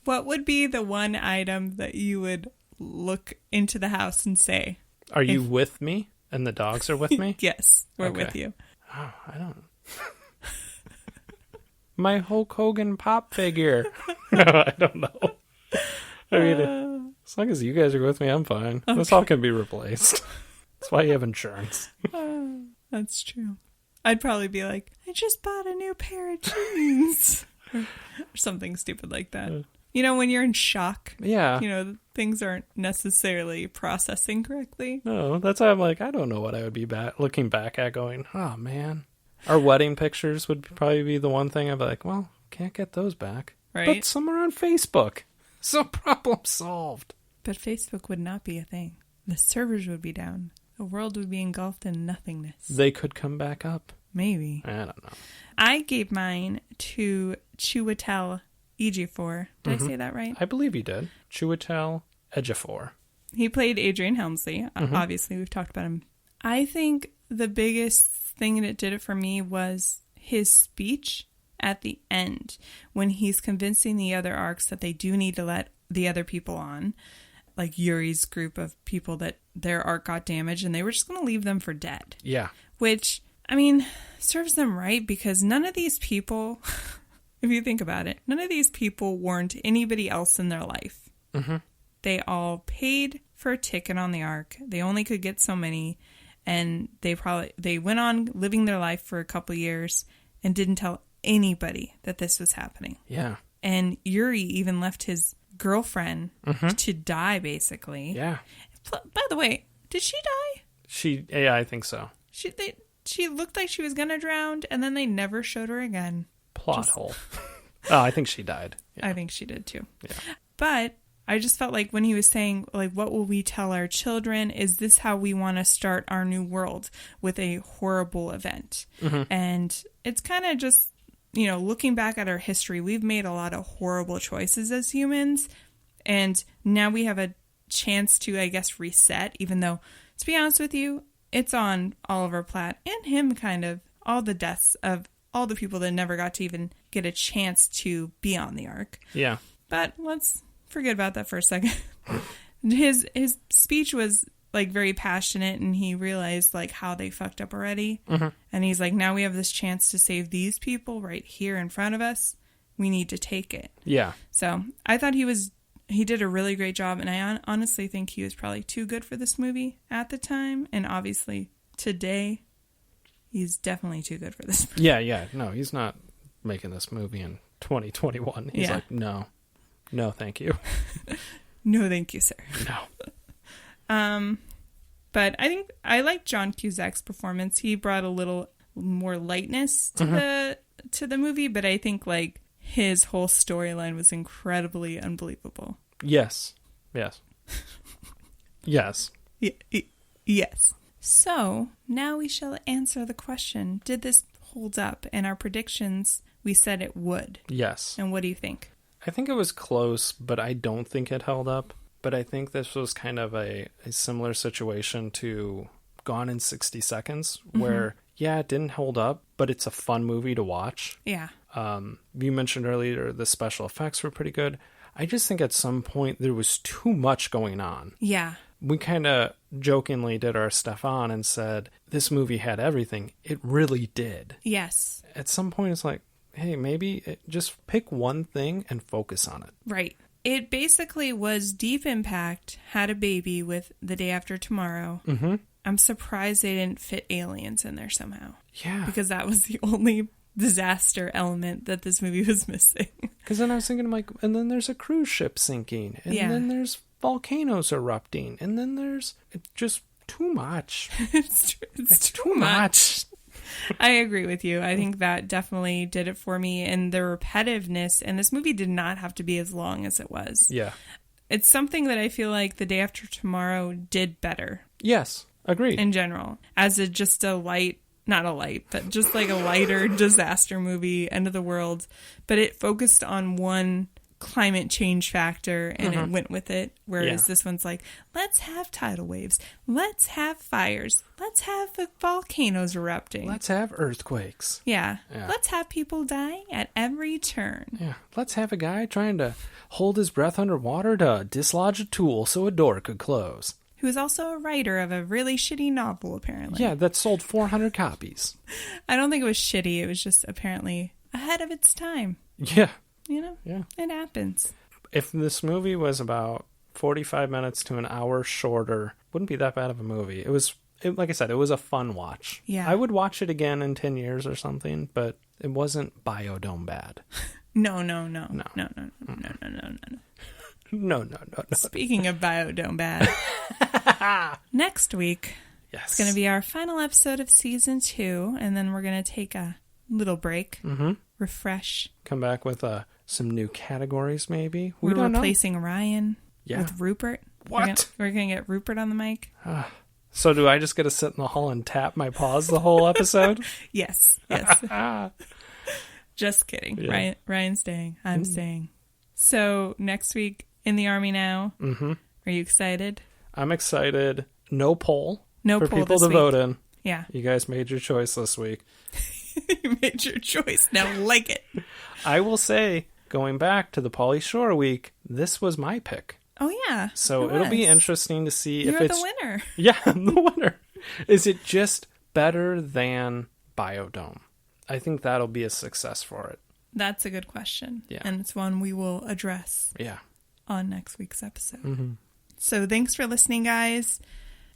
[SPEAKER 1] What would be the one item that you would look into the house and say?
[SPEAKER 2] Are you with me? And the dogs are with me?
[SPEAKER 1] Yes, we're with you.
[SPEAKER 2] Oh, I don't. My Hulk Hogan pop figure. I don't know. I mean, as long as you guys are with me, I'm fine. Okay. This all can be replaced. That's why you have insurance.
[SPEAKER 1] That's true. I'd probably be like, I just bought a new pair of jeans. or something stupid like that. You know, when you're in shock.
[SPEAKER 2] Yeah.
[SPEAKER 1] You know, things aren't necessarily processing correctly.
[SPEAKER 2] No, that's why I'm like, I don't know what I would be looking back at going, oh, man. Our wedding pictures would probably be the one thing I'd be like, well, can't get those back.
[SPEAKER 1] Right.
[SPEAKER 2] But some are on Facebook. So problem solved.
[SPEAKER 1] But Facebook would not be a thing. The servers would be down. The world would be engulfed in nothingness.
[SPEAKER 2] They could come back up.
[SPEAKER 1] Maybe.
[SPEAKER 2] I don't know.
[SPEAKER 1] I gave mine to Chuwatel Ejiofor. Did I say that right?
[SPEAKER 2] I believe you did. Chuwatel Ejiofor.
[SPEAKER 1] He played Adrian Helmsley. Obviously, we've talked about him. I think the biggest thing that did it for me was his speech at the end when he's convincing the other arcs that they do need to let the other people on. Like Yuri's group of people that their arc got damaged and they were just going to leave them for dead. Yeah. Which, I mean, serves them right because none of these people, if you think about it, none of these people warned anybody else in their life. Mm-hmm. They all paid for a ticket on the arc. They only could get so many. And they went on living their life for a couple years and didn't tell anybody that this was happening. Yeah. And Yuri even left his girlfriend to die, basically. Yeah. By the way, did she die?
[SPEAKER 2] Yeah, I think so.
[SPEAKER 1] She looked like she was going to drown, and then they never showed her again.
[SPEAKER 2] Plot hole. Oh, I think she died. Yeah.
[SPEAKER 1] I think she did, too. Yeah. But I just felt like when he was saying, like, what will we tell our children? Is this how we want to start our new world with a horrible event? Mm-hmm. And it's kind of just, you know, looking back at our history, we've made a lot of horrible choices as humans. And now we have a chance to, I guess, reset, even though, to be honest with you, it's on Oliver Platt and him kind of, all the deaths of all the people that never got to even get a chance to be on the arc. Yeah. But let's forget about that for a second. His speech was like very passionate and he realized like how they fucked up already. Mm-hmm. And he's like, now we have this chance to save these people right here in front of us. We need to take it. Yeah. So I thought he did a really great job. And I honestly think he was probably too good for this movie at the time. And obviously today he's definitely too good for this movie.
[SPEAKER 2] Yeah. No, he's not making this movie in 2021. He's like, no, thank you.
[SPEAKER 1] No, thank you, sir. No. But I think I like John Cusack's performance. He brought a little more lightness to the movie, but I think like his whole storyline was incredibly unbelievable. Yes. Yes. Yes. So now we shall answer the question: did this hold up? And our predictions, we said it would. Yes. And what do you think?
[SPEAKER 2] I think it was close, but I don't think it held up. But I think this was kind of a similar situation to Gone in 60 Seconds, where, it didn't hold up, but it's a fun movie to watch. Yeah. You mentioned earlier the special effects were pretty good. I just think at some point there was too much going on. Yeah. We kind of jokingly did our stuff on and said, this movie had everything. It really did. Yes. At some point it's like, hey, maybe just pick one thing and focus on it.
[SPEAKER 1] Right. It basically was Deep Impact had a baby with The Day After Tomorrow. Mm-hmm. I'm surprised they didn't fit aliens in there somehow. Yeah. Because that was the only disaster element that this movie was missing.
[SPEAKER 2] Because then I was thinking, like, and then there's a cruise ship sinking. And then there's volcanoes erupting. And then there's just too much.
[SPEAKER 1] It's too much. I agree with you. I think that definitely did it for me. And the repetitiveness, and this movie did not have to be as long as it was.
[SPEAKER 2] Yeah.
[SPEAKER 1] It's something that I feel like The Day After Tomorrow did better.
[SPEAKER 2] Yes, agreed.
[SPEAKER 1] In general. As just a light, not a light, but just like a lighter disaster movie, end of the world. But it focused on one climate change factor and it went with it. Whereas this one's like, let's have tidal waves. Let's have fires. Let's have volcanoes erupting.
[SPEAKER 2] Let's have earthquakes.
[SPEAKER 1] Yeah. Let's have people dying at every turn.
[SPEAKER 2] Yeah. Let's have a guy trying to hold his breath underwater to dislodge a tool so a door could close.
[SPEAKER 1] Who is also a writer of a really shitty novel, apparently.
[SPEAKER 2] Yeah, that sold 400 copies.
[SPEAKER 1] I don't think it was shitty. It was just apparently ahead of its time.
[SPEAKER 2] Yeah.
[SPEAKER 1] You know?
[SPEAKER 2] Yeah.
[SPEAKER 1] It happens.
[SPEAKER 2] If this movie was about 45 minutes to an hour shorter, wouldn't be that bad of a movie. Like I said, it was a fun watch.
[SPEAKER 1] Yeah.
[SPEAKER 2] I would watch it again in 10 years or something, but it wasn't Biodome bad.
[SPEAKER 1] No. Speaking of Biodome bad, next week, it's going to be our final episode of season 2, and then we're going to take a little break, refresh.
[SPEAKER 2] Come back with some new categories, maybe.
[SPEAKER 1] We're replacing Ryan with Rupert.
[SPEAKER 2] What?
[SPEAKER 1] We're going to get Rupert on the mic.
[SPEAKER 2] So do I just get to sit in the hall and tap my paws the whole episode?
[SPEAKER 1] Yes. Just kidding. Yeah. Ryan's staying. I'm staying. So next week, In the Army Now. Are you excited?
[SPEAKER 2] I'm excited. No poll.
[SPEAKER 1] No
[SPEAKER 2] for
[SPEAKER 1] poll
[SPEAKER 2] people
[SPEAKER 1] this
[SPEAKER 2] to
[SPEAKER 1] week.
[SPEAKER 2] vote in.
[SPEAKER 1] Yeah.
[SPEAKER 2] You guys made your choice this week.
[SPEAKER 1] You made your choice. Now like it.
[SPEAKER 2] I will say, going back to the Pauly Shore week, this was my pick.
[SPEAKER 1] Oh, yeah.
[SPEAKER 2] So it'll be interesting to see
[SPEAKER 1] You're
[SPEAKER 2] if it's...
[SPEAKER 1] the winner.
[SPEAKER 2] Yeah, I'm the winner. Is it just better than Biodome? I think that'll be a success for it.
[SPEAKER 1] That's a good question.
[SPEAKER 2] Yeah.
[SPEAKER 1] And it's one we will address on next week's episode. So thanks for listening, guys.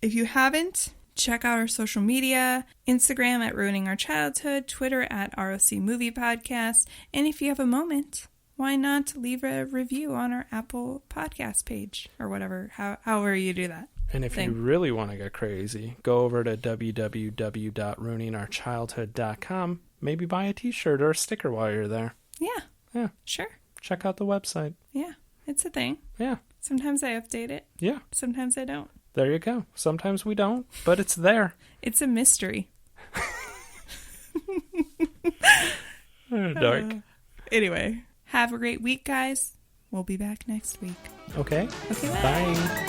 [SPEAKER 1] If you haven't, check out our social media, Instagram at Ruining Our Childhood, Twitter at ROC Movie Podcast. And if you have a moment, why not leave a review on our Apple Podcast page or whatever, however you do that.
[SPEAKER 2] And if you really want to get crazy, go over to www.ruiningourchildhood.com. Maybe buy a t-shirt or a sticker while you're there.
[SPEAKER 1] Yeah. Sure.
[SPEAKER 2] Check out the website.
[SPEAKER 1] Yeah. It's a thing.
[SPEAKER 2] Yeah.
[SPEAKER 1] Sometimes I update it.
[SPEAKER 2] Yeah.
[SPEAKER 1] Sometimes I don't.
[SPEAKER 2] There you go. Sometimes we don't, but it's there.
[SPEAKER 1] It's a mystery.
[SPEAKER 2] Dark.
[SPEAKER 1] Anyway, have a great week, guys. We'll be back next week.
[SPEAKER 2] Okay.
[SPEAKER 1] Okay, bye.
[SPEAKER 2] Bye.